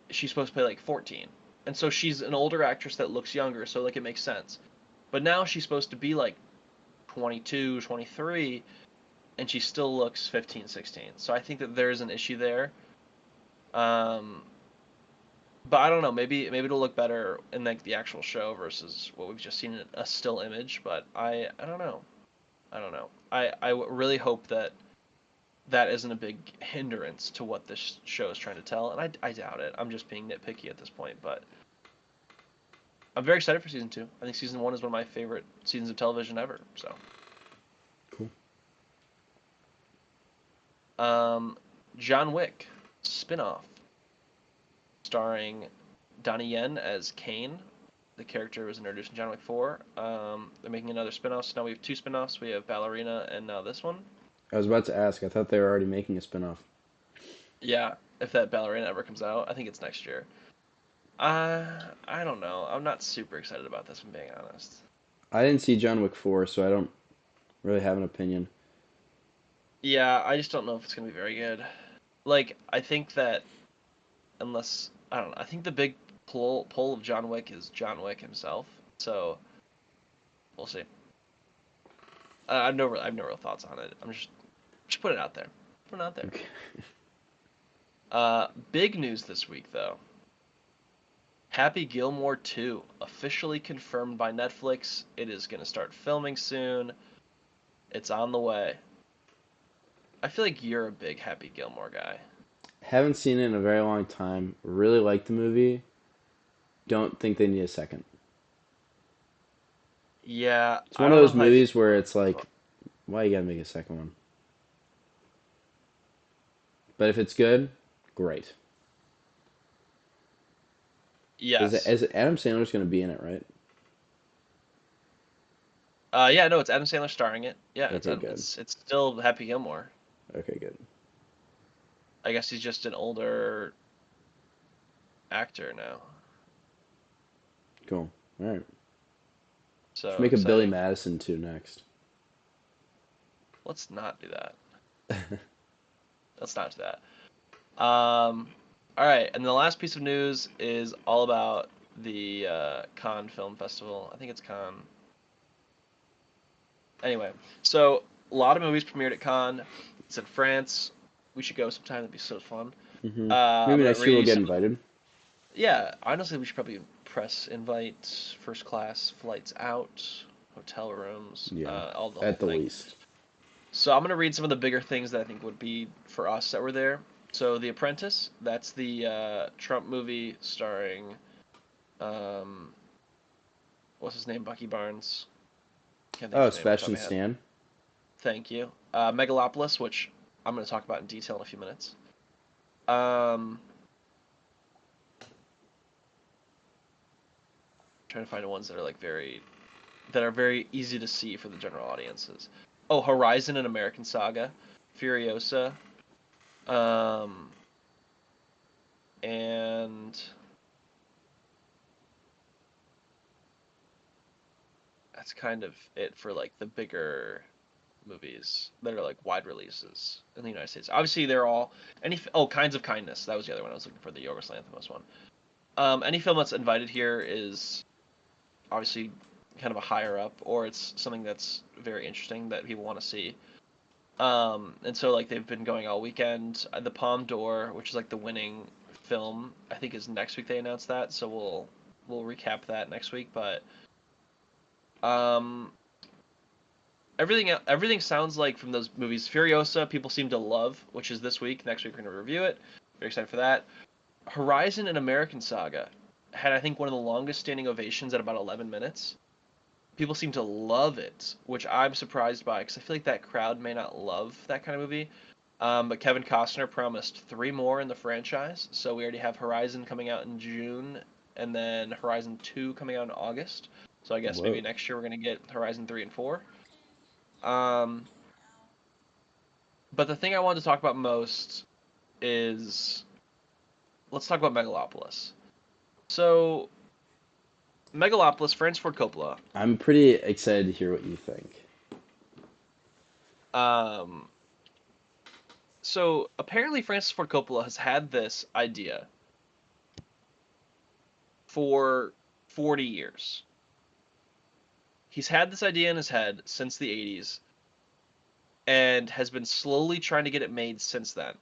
she's supposed to play like 14. And so she's an older actress that looks younger, so like it makes sense. But now she's supposed to be like 22, 23, and she still looks 15, 16. So I think that there's an issue there. Um, but I don't know. Maybe it'll look better in like the actual show versus what we've just seen in a still image. But I don't know. I don't know. I really hope that that isn't a big hindrance to what this show is trying to tell, and I doubt it. I'm just being nitpicky at this point, but I'm very excited for season 2. I think season 1 is one of my favorite seasons of television ever. So, Cool. um, John Wick spin-off starring Donnie Yen as Kane. The character was introduced in John Wick 4. They're making another spin-off, so now we have two spin-offs. We have Ballerina and now this one. I was about to ask. I thought they were already making a spin-off. Yeah, if that Ballerina ever comes out, I think it's next year. I don't know. I'm not super excited about this, if I'm being honest. I didn't see John Wick 4, so I don't really have an opinion. Yeah, I just don't know if it's gonna be very good. Like, I think that unless I don't know, I think the big pull of John Wick is John Wick himself. So we'll see. I have no real thoughts on it. I'm just put it out there. Put it out there. Okay. Big news this week though. Happy Gilmore 2 officially confirmed by Netflix. It is going to start filming soon. It's on the way. I feel like you're a big Happy Gilmore guy. Haven't seen it in a very long time. Really like the movie. Don't think they need a second. Yeah, It's I one of don't know those how I feel. movies where it's like, why you gotta make a second one? But if it's good, great. Yes. Is Adam Sandler's gonna be in it, right? Yeah, no, it's Adam Sandler starring it. Yeah, Okay, good. it's still Happy Gilmore. Okay, good. I guess he's just an older actor now. Cool. All right. Should So make a Billy exciting. Madison too next. Let's not do that. Let's not do that. All right, and the last piece of news is all about the Cannes Film Festival. I think it's Cannes. Anyway, so a lot of movies premiered at Cannes. It's in France. We should go sometime. That'd be so fun. I'm Maybe gonna next year read we'll you get some. invited. Yeah, honestly, we should probably press invite, first class flights out, hotel rooms, Yeah, all the whole at the thing. least. So I'm gonna read some of the bigger things that I think would be for us that were there. So The Apprentice, that's the Trump movie starring, um, what's his name, Bucky Barnes. Can't think of Oh, his name off the top Sebastian of my head. Stan. Thank you. Megalopolis, which I'm gonna talk about in detail in a few minutes. Um, trying to find the ones that are like very easy to see for the general audiences. Oh, Horizon and American Saga, Furiosa, um, and that's kind of it for like the bigger movies that are like wide releases in the United States. Obviously, they're all Kinds of Kindness. That was the other one I was looking for, the Yorgos Lanthimos one. Any film that's invited here is obviously kind of a higher up, or it's something that's very interesting that people want to see. And so like they've been going all weekend. The Palme d'Or, which is like the winning film, I think is next week. They announced that, so we'll recap that next week. But um, everything sounds like from those movies. Furiosa, people seem to love, which is this week. Next week we're gonna review it. Very excited for that. Horizon and American Saga had, I think, one of the longest standing ovations at about 11 minutes. People seem to love it, which I'm surprised by because I feel like that crowd may not love that kind of movie. But Kevin Costner promised three more in the franchise, so we already have Horizon coming out in June, and then Horizon 2 coming out in August. So I guess maybe Whoa. next year we're gonna get Horizon 3 and 4. Um, but the thing I wanted to talk about most is, let's talk about Megalopolis. So Megalopolis, Francis Ford Coppola. I'm pretty excited to hear what you think. Um, so apparently Francis Ford Coppola has had this idea for 40 years. He's had this idea in his head since the 80s and has been slowly trying to get it made since then.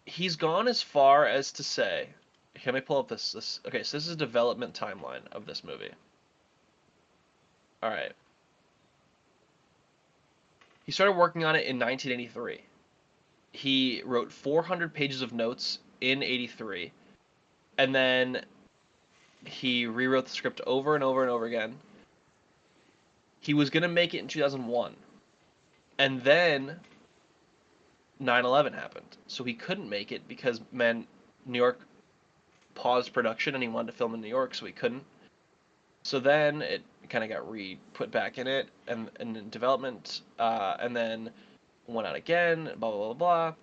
He's gone as far as to say, can I pull up this okay, so this is a development timeline of this movie. All right. He started working on it in 1983. He wrote 400 pages of notes in 83, and then he rewrote the script over and over and over again. He was going to make it in 2001, and then 9/11 happened, so he couldn't make it because, man, New York paused production and he wanted to film in New York, so he couldn't. So then it kind of got put back in it and in development, and then went out again, blah blah blah blah.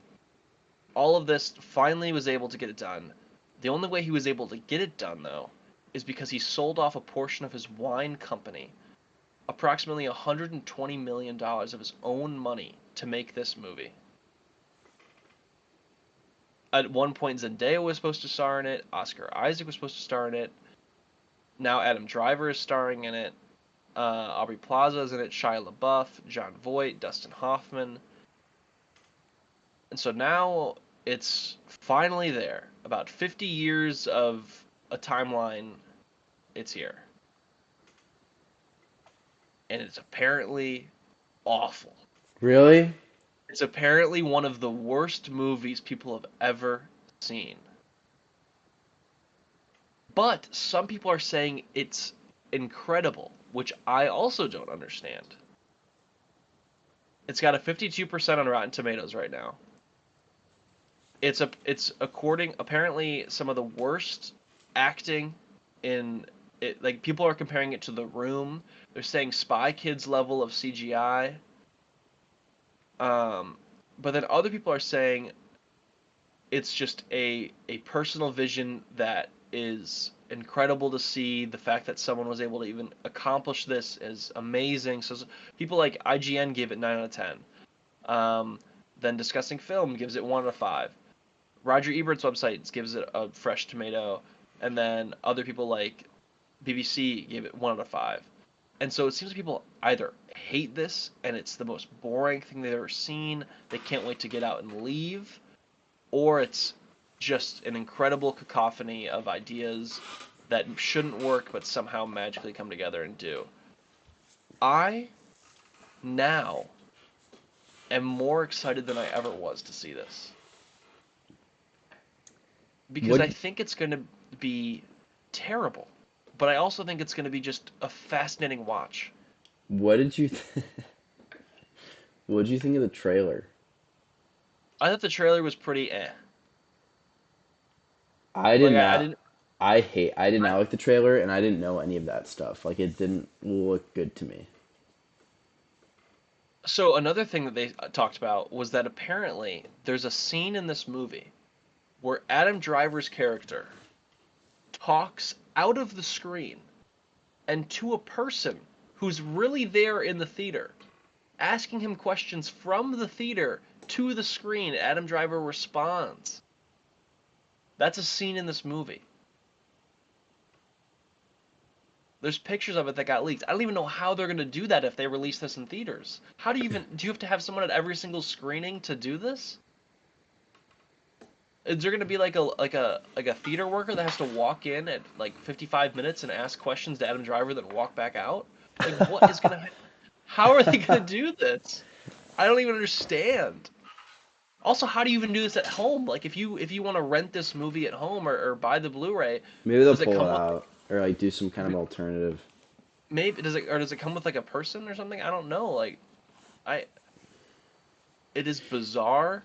All of this finally was able to get it done. The only way he was able to get it done, though, is because he sold off a portion of his wine company, approximately $120 million of his own money, to make this movie. At one point, Zendaya was supposed to star in it, Oscar Isaac was supposed to star in it, now Adam Driver is starring in it, Aubrey Plaza is in it, Shia LaBeouf, Jon Voight, Dustin Hoffman. And so now It's finally there. About 50 years of a timeline, it's here. And it's apparently awful. Really? It's apparently one of the worst movies people have ever seen. But some people are saying it's incredible, which I also don't understand. It's got a 52% on Rotten Tomatoes right now. It's according apparently some of the worst acting in it. Like people are comparing it to The Room. They're saying Spy Kids level of CGI. Um, but then other people are saying it's just a personal vision that is incredible to see. The fact that someone was able to even accomplish this is amazing. So people like IGN gave it 9 out of 10. Then Discussing Film gives it 1 out of 5. Roger Ebert's website gives it a fresh tomato, and then other people like BBC gave it 1 out of 5. And so it seems people either hate this and it's the most boring thing they've ever seen, they can't wait to get out and leave, or it's just an incredible cacophony of ideas that shouldn't work but somehow magically come together and do. I now am more excited than I ever was to see this. Because What I think it's going to be terrible, but I also think it's going to be just a fascinating watch. what did you th what did you think of the trailer? I thought the trailer was pretty eh. I did Like I not didn't. I did I, not like the trailer and I didn't know any of that stuff. Like it didn't look good to me. so another thing that they talked about was that apparently there's a scene in this movie where Adam Driver's character talks out of the screen and to a person who's really there in the theater, asking him questions from the theater to the screen. Adam Driver responds. That's a scene in this movie. There's pictures of it that got leaked. I don't even know how they're going to do that if they release this in theaters. How do you have to have someone at every single screening to do this? Is there going to be like a theater worker that has to walk in at like 55 minutes and ask questions to Adam Driver then walk back out? Like what is going to how are they going to do this? I don't even understand. Also, how do you even do this at home? Like if you want to rent this movie at home or buy the Blu-ray, Maybe they'll does it pull it come with out or like do some kind of alternative. maybe does it come with like a person or something? I don't know. Like I it is bizarre.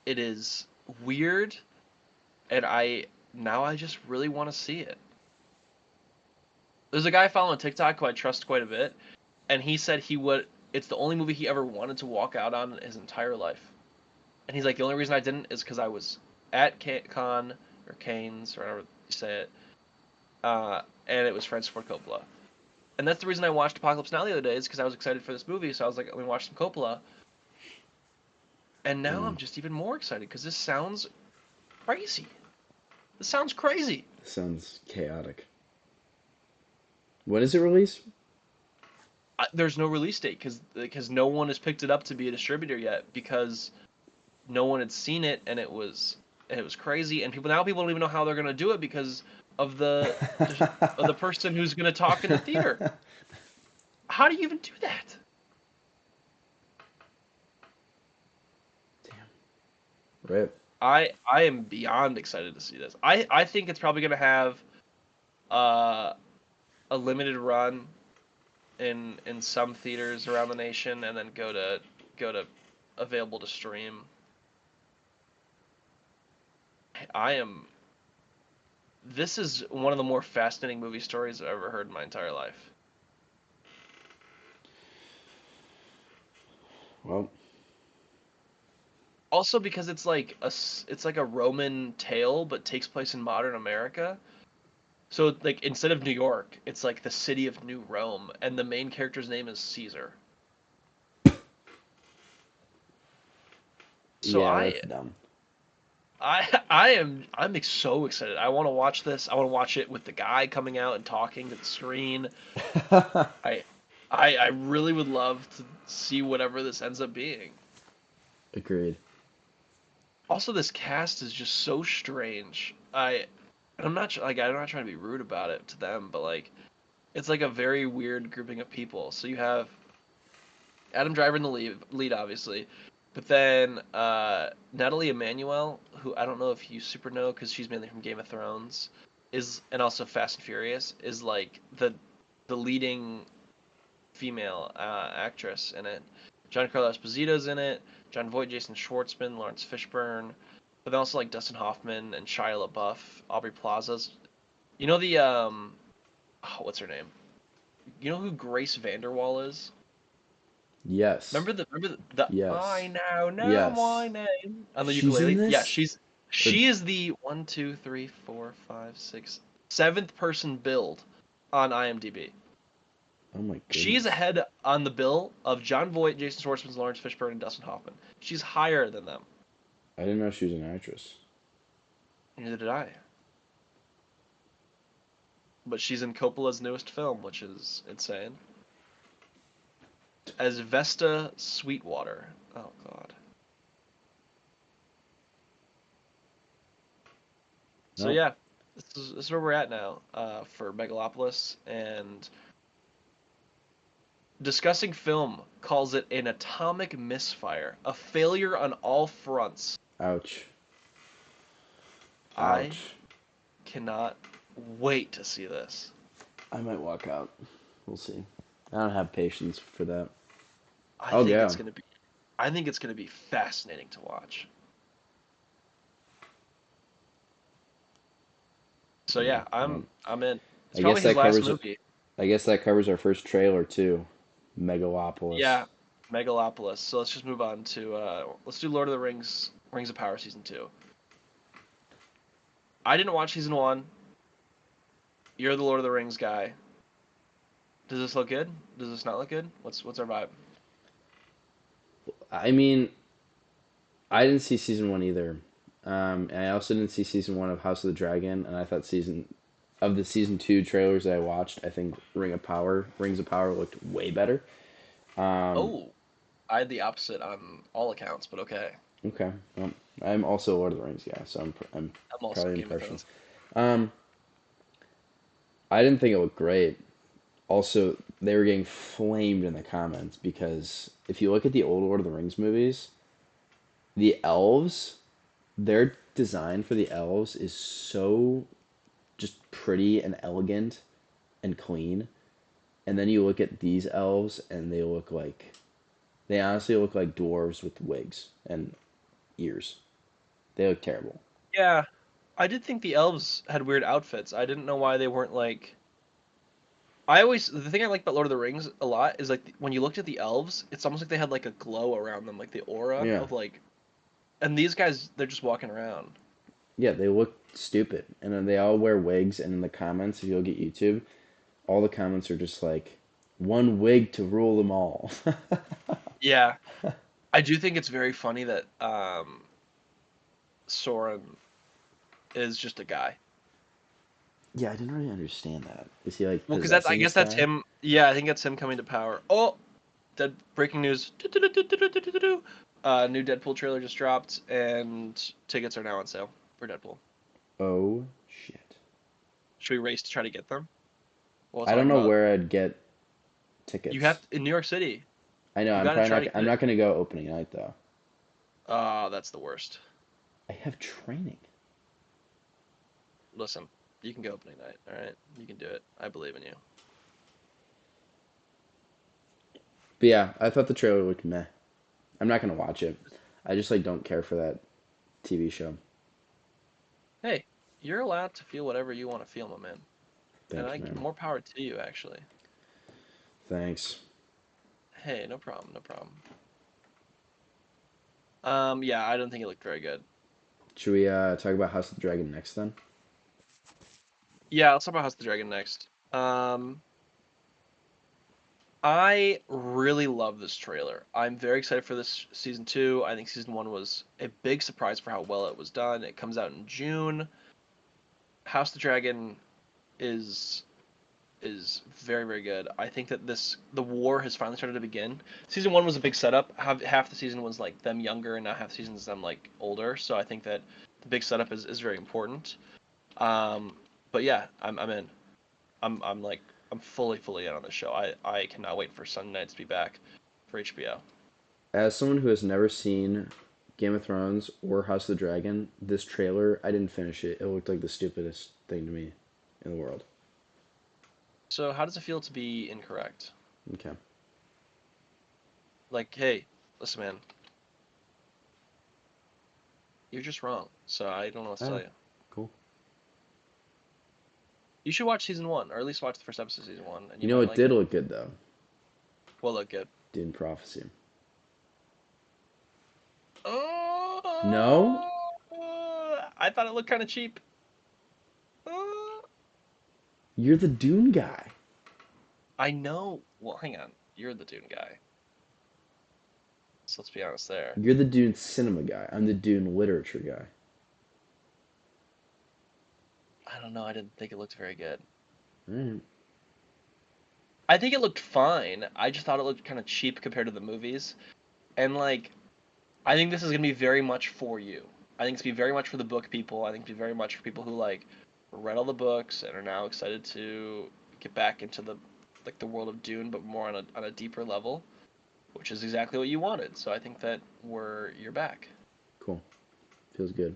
It is weird, and I just really want to see it. There's a guy following TikTok who I trust quite a bit, and he said he would. It's the only movie he ever wanted to walk out on in his entire life, and he's like, the only reason I didn't is because I was at Con or Canes or however you say it, and it was Francis Ford Coppola, and that's the reason I watched Apocalypse Now the other day is because I was excited for this movie, so I was like, let me watch some Coppola, and now Damn, I'm just even more excited because this sounds crazy. This sounds crazy. sounds chaotic. When is it released? There's no release date because no one has picked it up to be a distributor yet because no one had seen it and it was crazy and people don't even know how they're gonna do it because of the person who's gonna talk in the theater. How do you even do that? Damn. Right. I am beyond excited to see this. I think it's probably gonna have uh, a limited run in some theaters around the nation and then go to available to stream. I am This is one of the more fascinating movie stories I've ever heard in my entire life. Well, Also because it's like a Roman tale but takes place in modern America. So like instead of New York, it's like the city of New Rome and the main character's name is Caesar. So yeah, that's dumb. So excited. I want to watch this. I want to watch it with the guy coming out and talking to the screen. I I really would love to see whatever this ends up being. Agreed. Also, this cast is just so strange. I'm not like I'm not trying to be rude about it to them, but like it's like a very weird grouping of people. So you have Adam Driver in the lead obviously, but then Natalie Emmanuel, who I don't know if you super know because she's mainly from Game of Thrones, is and also Fast and Furious is like the leading female actress in it. Giancarlo Esposito's in it. John Voight, Jason Schwartzman, Lawrence Fishburne, but then also like Dustin Hoffman and Shia LaBeouf, Aubrey Plaza's. You know the oh, what's her name? You know who Grace Vanderwall is? Yes. Remember the I Yes. now know my Yes. name on the She's in ukulele? Yeah, this? Or, she is the one, two, three, four, five, six, seventh person build on IMDb. oh my She's goodness. ahead on the bill of John Voight, Jason Schwartzman, Lawrence Fishburne, and Dustin Hoffman. She's higher than them. I didn't know she was an actress. Neither did I. But she's in Coppola's newest film, which is insane. As Vesta Sweetwater. Oh God. So No. yeah, this is where we're at now for Megalopolis, and discussing film calls it an atomic misfire, a failure on all fronts. Ouch. I Ouch. cannot wait to see this. I might walk out. We'll see. I don't have patience for that. I I'll think it's go. gonna be, I think it's gonna be fascinating to watch. So Yeah. yeah, Well, I'm in. It's I guess probably his that last covers movie. I guess that covers our first trailer too. Megalopolis. Yeah, Megalopolis. So let's just move on to let's do Lord of the Rings, Rings of Power season 2. I didn't watch season 1. You're the Lord of the Rings guy. Does this look good? Does this not look good? What's our vibe? I mean, I didn't see season one either. And I also didn't see season one of House of the Dragon, and I thought season two trailers that I watched, I think Rings of Power looked way better. Um, Oh, I had the opposite on all accounts, but okay. okay, well, I'm also a Lord of the Rings guy, so I'm I'm also probably Game of impartial. Thrones. Um, I didn't think it looked great. Also, they were getting flamed in the comments because if you look at the old Lord of the Rings movies, the elves, their design for the elves is so just pretty and elegant and clean. And then you look at these elves and they honestly look like dwarves with wigs and ears. They look terrible. Yeah, I did think the elves had weird outfits. I didn't know why they weren't like. I always the thing I like about Lord of the Rings a lot is like when you looked at the elves, it's almost like they had like a glow around them, like the aura Yeah. of like. And these guys, they're just walking around. Yeah, they look stupid. And then they all wear wigs and in the comments, if you look at YouTube, all the comments are just like one wig to rule them all. Yeah, I do think it's very funny that Soren is just a guy. Yeah, I didn't really understand that. Is he like Well, because that's I possessing guess this that's guy? him. Yeah, I think that's him coming to power. Oh, dead breaking news. New Deadpool trailer just dropped, and tickets are now on sale for Deadpool. Oh shit. Should we race to try to get them? We'll I talk don't know about. where I'd get You tickets. have in New York City. I know You I'm got to probably try not. to I'm get it. not gonna go opening night though. That's the worst. I have training. Listen, you can go opening night. All right, you can do it. I believe in you. But yeah, I thought the trailer looked meh. I'm not gonna watch it. I just like don't care for that TV show. Hey, you're allowed to feel whatever you want to feel, my man. And Thank you, I man. more power to you, actually. Thanks. Hey, no problem, no problem. Yeah, I don't think it looked very good. Should we talk about House of the Dragon next then? Yeah, let's talk about House of the Dragon next. I really love this trailer. I'm very excited for this season 2. I think season 1 was a big surprise for how well it was done. It comes out in June. House of the Dragon is is very, very good. I think that the war has finally started to begin. Season 1 was a big setup. Half the season was like them younger, and now half the season is them like older. So I think that the big setup is very important. Um, but yeah, I'm in. I'm like I'm fully in on this show. I cannot wait for Sunday nights to be back for HBO. As someone who has never seen Game of Thrones or House of the Dragon, this trailer, I didn't finish it. It looked like the stupidest thing to me in the world. So how does it feel to be incorrect? Okay. Like, hey, listen, man, you're just wrong. So I don't know what to tell Oh, you. cool. You should watch season 1, or at least watch the first episode of season 1, and You you know, might it like did it. look good though. Will look good. Dune Prophecy. No, Oh, I thought it looked kind of cheap. Uh, you're the Dune guy. I know. Well, hang on. You're the Dune guy. So let's be honest there. You're the Dune cinema guy. I'm the Dune literature guy. I don't know. I didn't think it looked very good. All right. I think it looked fine. I just thought it looked kind of cheap compared to the movies. And like, I think this is gonna be very much for you. I think it's gonna be very much for the book people. I think it's gonna be very much for people who like read all the books and are now excited to get back into the world of Dune, but more on a deeper level, which is exactly what you wanted. So I think that you're back. Cool. Feels good.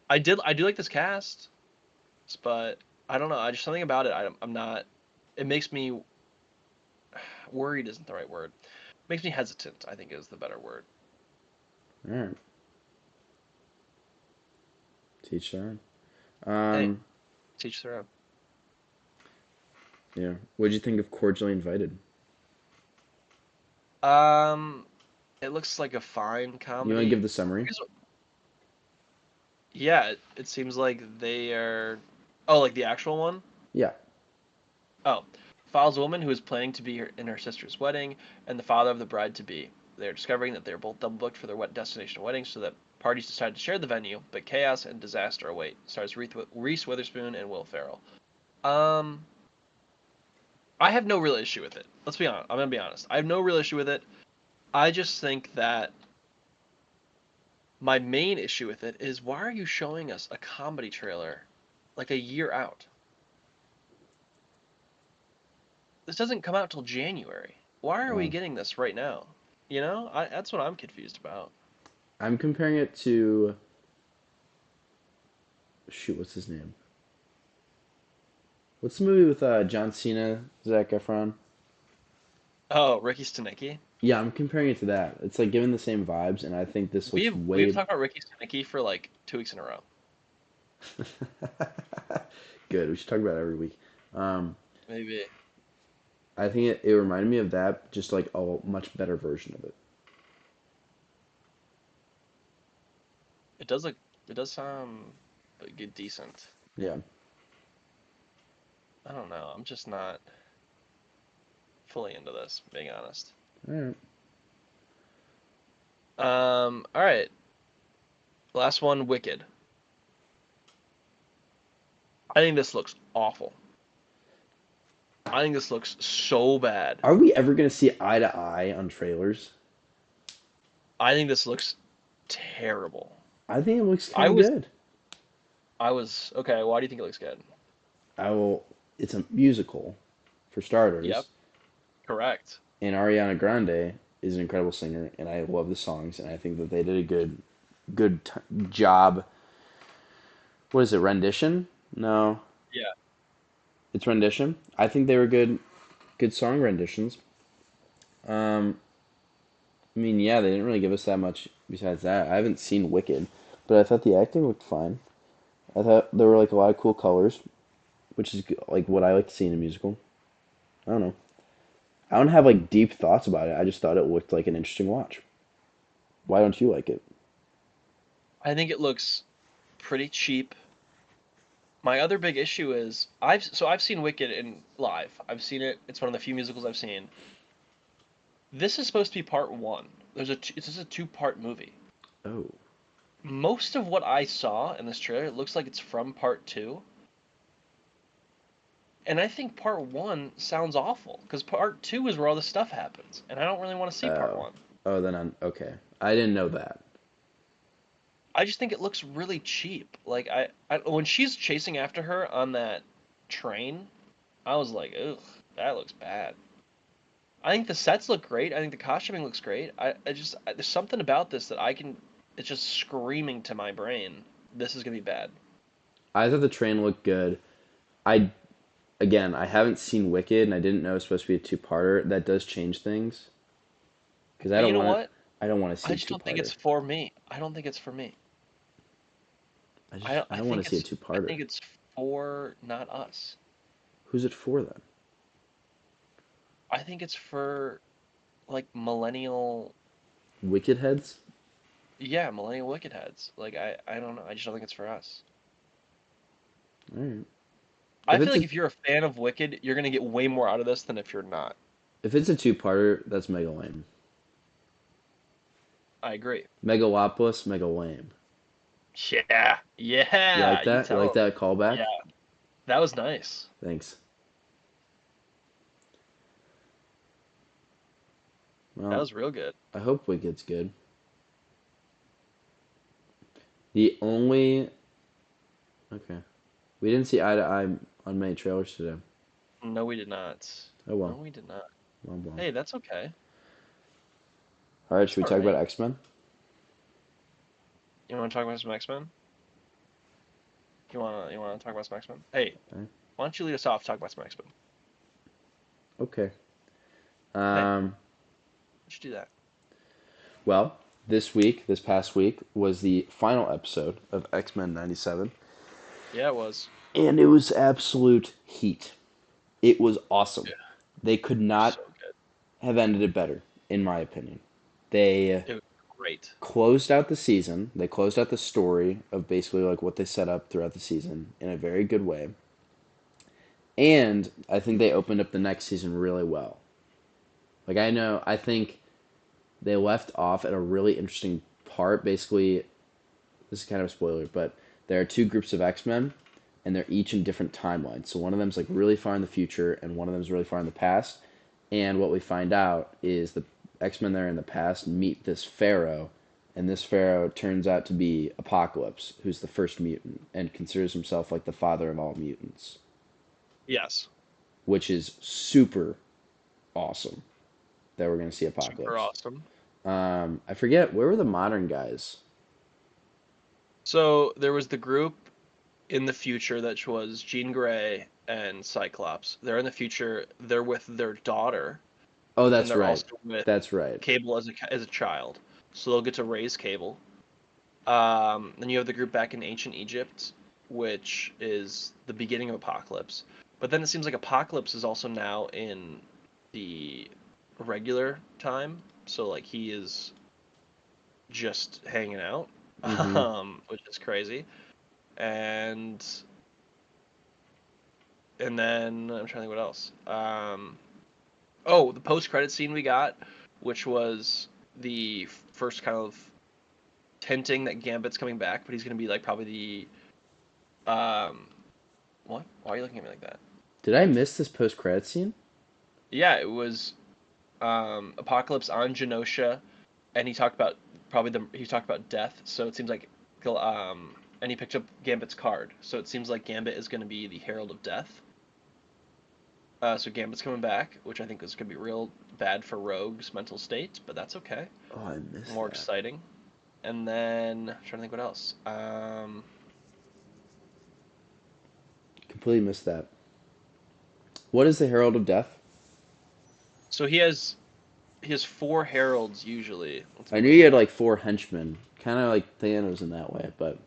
I do like this cast, but I don't know. I just something about it. I'm not. It makes me worried isn't the right word. Makes me hesitant, I think is the better word. All right. Teach that. Hey, teach their own. Yeah. What'd you think of Cordially Invited? Um, it looks like a fine You want to give comedy. the summary? Yeah, it seems like they are. Oh, like the actual one? Yeah. Oh, follows a woman who is planning to be in her sister's wedding, and the father of the bride to be. They are discovering that they are both double booked for their wet destination wedding, so that parties decide to share the venue, but chaos and disaster await. Stars Reese Witherspoon and Will Ferrell. Um, I have no real issue with it. Let's be honest. I'm gonna be honest. I have no real issue with it. I just think that my main issue with it is why are you showing us a comedy trailer like a year out? This doesn't come out till January. Why are we Oh. getting this right now? That's what I'm confused about. I'm comparing it to shoot, what's his name? What's the movie with John Cena, Zac Efron? Oh, Ricky Stenicki. Yeah, I'm comparing it to that. It's like given the same vibes, and I think this looks We've way talked about Ricky Stenicki for like 2 weeks in a row. good. We should talk about it every week. Um, Maybe I think it reminded me of that, just like a much better version of it. it does look it does sound like good decent. Yeah. I don't know. I'm just not fully into this, being honest. All right. All right. Last one, Wicked. I think this looks awful. I think this looks so bad. Are we ever gonna see eye to eye on trailers? I think this looks terrible. I think it looks kind I of was good. I was okay. Why do you think it looks good? I will. It's a musical, for Yep, starters, correct. and Ariana Grande is an incredible singer, and I love the songs, and I think that they did a good job. What is it? Rendition? No, Yeah, it's rendition. I think they were good song renditions. Um, I mean, yeah, they didn't really give us that much besides that. I haven't seen Wicked, but I thought the acting looked fine. I thought there were like a lot of cool colors, which is like what I like to see in a musical. I don't know. I don't have like deep thoughts about it. I just thought it looked like an interesting watch. Why don't you like it? I think it looks pretty cheap. My other big issue is I've seen Wicked in live. I've seen it. It's one of the few musicals I've seen. This is supposed to be part one. This is a two-part movie. Oh, Most of what I saw in this trailer looks like it's from part two, And I think part one sounds awful because part two is where all the stuff happens, and I don't really want to see part Oh, one. oh, then I'm okay. I didn't know that. I just think it looks really cheap. Like when she's chasing after her on that train, I was like, ugh, that looks bad. I think the sets look great. I think the costuming looks great. There's something about this that I can. It's just screaming to my brain. This is gonna be bad. I thought the train looked good. I again, I haven't seen Wicked, and I didn't know it was supposed to be a two-parter. That does change things because But you know what? I don't want to see I a just don't think it's two-parter. for me. I don't think it's for me. I don't want to see a I two-parter. think it's for not us. Who's it for then? I think it's for like millennial, Wicked heads? yeah, millennial wicked heads. Like I don't know. I just don't think it's for us. All right. I If feel it's like a if you're a fan of Wicked, you're gonna get way more out of this than if you're not. if it's a two-parter, that's mega lame. I agree. Megalopolis, mega lame. Yeah, You yeah, like you that? You like tell that him. callback? Yeah, that was nice. Thanks. That Well, was real good. I hope Wicked's good. The only okay, we didn't see eye to eye on many trailers today. No, we did not. Oh No, well, we did not. well, well. Hey, that's okay. All right, It's should we all talk about right. X-Men? You want to talk about some X-Men? You wanna talk about some X-Men? Hey, Okay. why don't you lead us off? Talk about some X-Men. Okay. Hey, Um, let's do that. well, this past week, was the final episode of X-Men '97, Yeah, it was. and it was absolute heat. It was awesome. Yeah, They could not so good. have ended it better, in my opinion. They It was great. closed out the season. They closed out the story of basically like what they set up throughout the season in a very good way. And I think they opened up the next season really well. I think they left off at a really interesting part. Basically, this is kind of a spoiler, but there are two groups of X-Men, and they're each in different timelines. So one of them's like really far in the future, and one of them's really far in the past. And what we find out is the X-Men that are in the past meet this Pharaoh, and this Pharaoh turns out to be Apocalypse, who's the first mutant, and considers himself like the father of all mutants, Yes, which is super awesome that we're going to see super Apocalypse. awesome. I forget, where were the modern guys? So there was the group in the future that was Jean Grey and Cyclops. They're in the future. They're with their daughter, Oh, and that's they're right. also with That's right. Cable as a child. So they'll get to raise Cable. Then you have the group back in ancient Egypt, which is the beginning of Apocalypse. But then it seems like Apocalypse is also now in the regular time. So like he is just hanging out, Mm-hmm. which is crazy. And then I'm trying to think what else. Oh, the post credit scene we got, which was the first kind of hinting that Gambit's coming back, but he's gonna be like probably the what? Why are you looking at me like that? Did I miss this post-credit scene? Yeah, it was Apocalypse on Genosha, and he talked about he talked about death. So it seems like and he picked up Gambit's card. So it seems like Gambit is going to be the Herald of Death. So Gambit's coming back, which I think is going to be real bad for Rogue's mental state, but that's okay. Oh, I missed More that. exciting. And then I'm trying to think what else. Completely missed that. What is the Herald of Death? So he has four heralds usually. Let's I pull knew this you had up. like four henchmen, kind of like Thanos in that way, but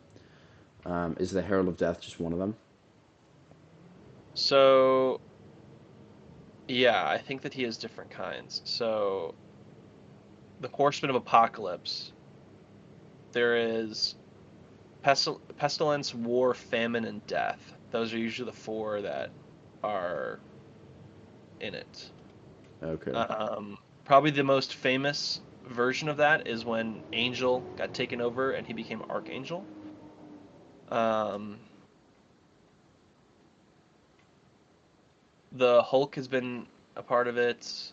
is the Herald of Death just one of them? So yeah, I think that he has different kinds. So the Horseman of Apocalypse. There is pestilence, war, famine, and death. Those are usually the four that are in it. Okay. Probably the most famous version of that is when Angel got taken over and he became Archangel. Um, The Hulk has been a part of it.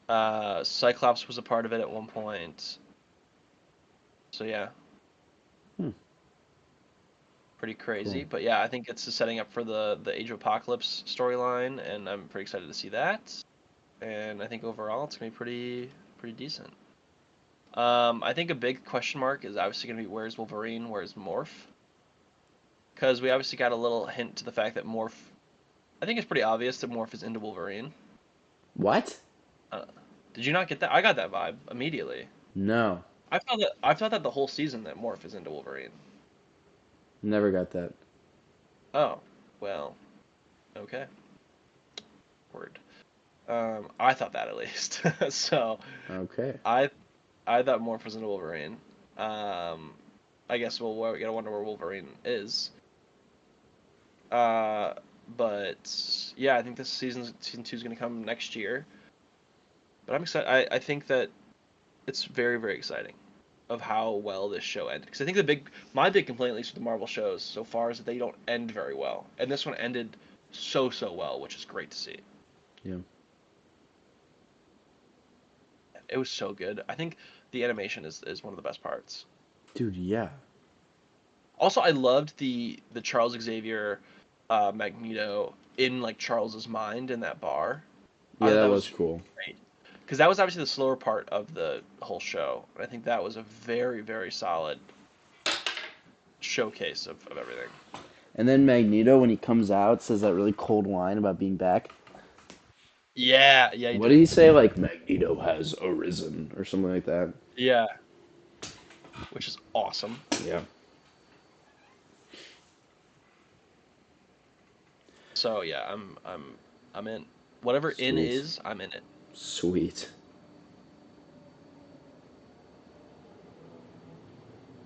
Cyclops was a part of it at one point. So yeah, Hmm, pretty crazy. cool. But yeah, I think it's the setting up for the Age of Apocalypse storyline, and I'm pretty excited to see that. And I think overall it's gonna be pretty decent. I think a big question mark is obviously gonna be where's Wolverine, where's Morph, because we obviously got a little hint to the fact that Morph. I think it's pretty obvious that Morph is into Wolverine. What? Uh, did you not get that? I got that vibe immediately. No, I thought that the whole season that Morph is into Wolverine. never got that. Oh, well, okay, word. I thought that at least. So Okay. I I thought Morph was into Wolverine. Um, I guess we gotta wonder where Wolverine is. Uh, but yeah, I think this season two is gonna come next year. But I'm excited. I think that it's very exciting of how well this show ended. Because I think my big complaint, at least with the Marvel shows so far, is that they don't end very well. And this one ended so well, which is great to see. Yeah. It was so good. I think the animation is one of the best parts. Dude, yeah. Also, I loved the Charles Xavier, Magneto in like Charles's mind in that bar. I Yeah, thought that that was was cool. great because that was obviously the slower part of the whole show. I think that was a very solid showcase of everything. And then Magneto, when he comes out, says that really cold line about being back. Yeah, he What did did. he say? Like, Magneto has arisen, or something like that. Yeah, which is awesome. Yeah. So yeah, I'm in. Whatever in Sweet. is, I'm in it. Sweet.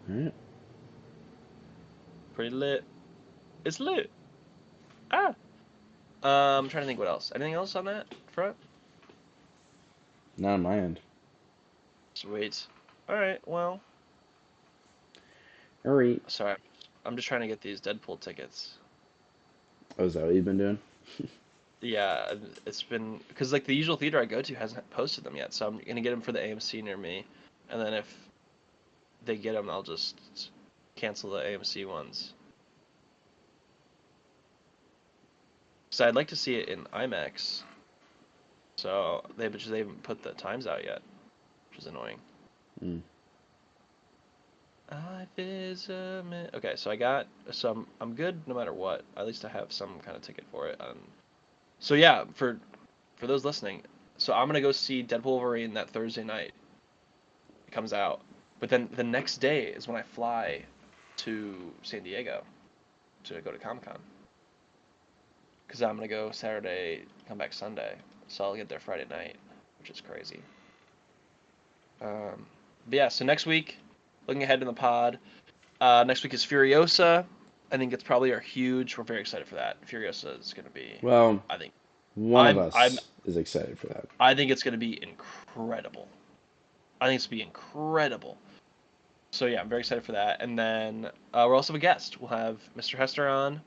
All right. Pretty lit. It's lit. Ah. I'm trying to think what else. Anything else on that front? Not on my end. Sweet. All right. Well, All right. sorry. I'm just trying to get these Deadpool tickets. Oh, is that what you've been doing? Yeah, it's been because like the usual theater I go to hasn't posted them yet, so I'm gonna get them for the AMC near me, and then if they get them, I'll just cancel the AMC ones. So I'd like to see it in IMAX. So they haven't put the times out yet, which is annoying. Mm. Life is a okay, so I got some. I'm good no matter what. At least I have some kind of ticket for it. So yeah, for those listening, so I'm gonna go see Deadpool Wolverine that Thursday night. It comes out, but then the next day is when I fly to San Diego to go to Comic Con. Because I'm gonna go Saturday, come back Sunday, so I'll get there Friday night, which is crazy. But yeah, so next week, looking ahead in the pod, next week is Furiosa. I think it's probably our huge. We're very excited for that. Furiosa is gonna be. Well, I think one of I'm. us is excited for that. I think it's gonna be incredible. I think it's gonna be incredible. So yeah, I'm very excited for that. And then we'll also have a guest. We'll have Mr. Hester on,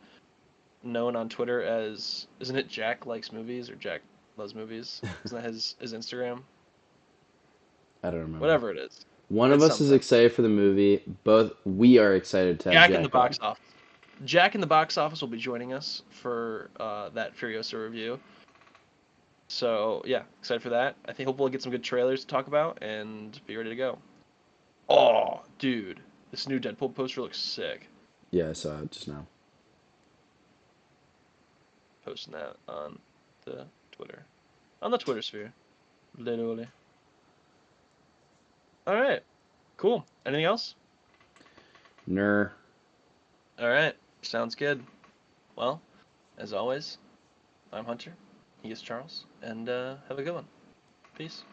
known on Twitter as isn't it Jack Likes Movies or Jack Loves Movies? Isn't that his Instagram? I don't remember. Whatever it is, One of it's us is something. excited for the movie. Both we are excited to have Jack in the Jack on. box office. Jack in the box office will be joining us for that Furiosa review. So yeah, excited for that. I think hope we'll get some good trailers to talk about and be ready to go. Oh, dude, this new Deadpool poster looks sick. Yeah, I saw it just now. Posting that on the Twitter, on the Twitter sphere, literally. All right, cool. Anything else? Ner. All right, sounds good. Well, as always, I'm Hunter. He is Charles, and have a good one. Peace.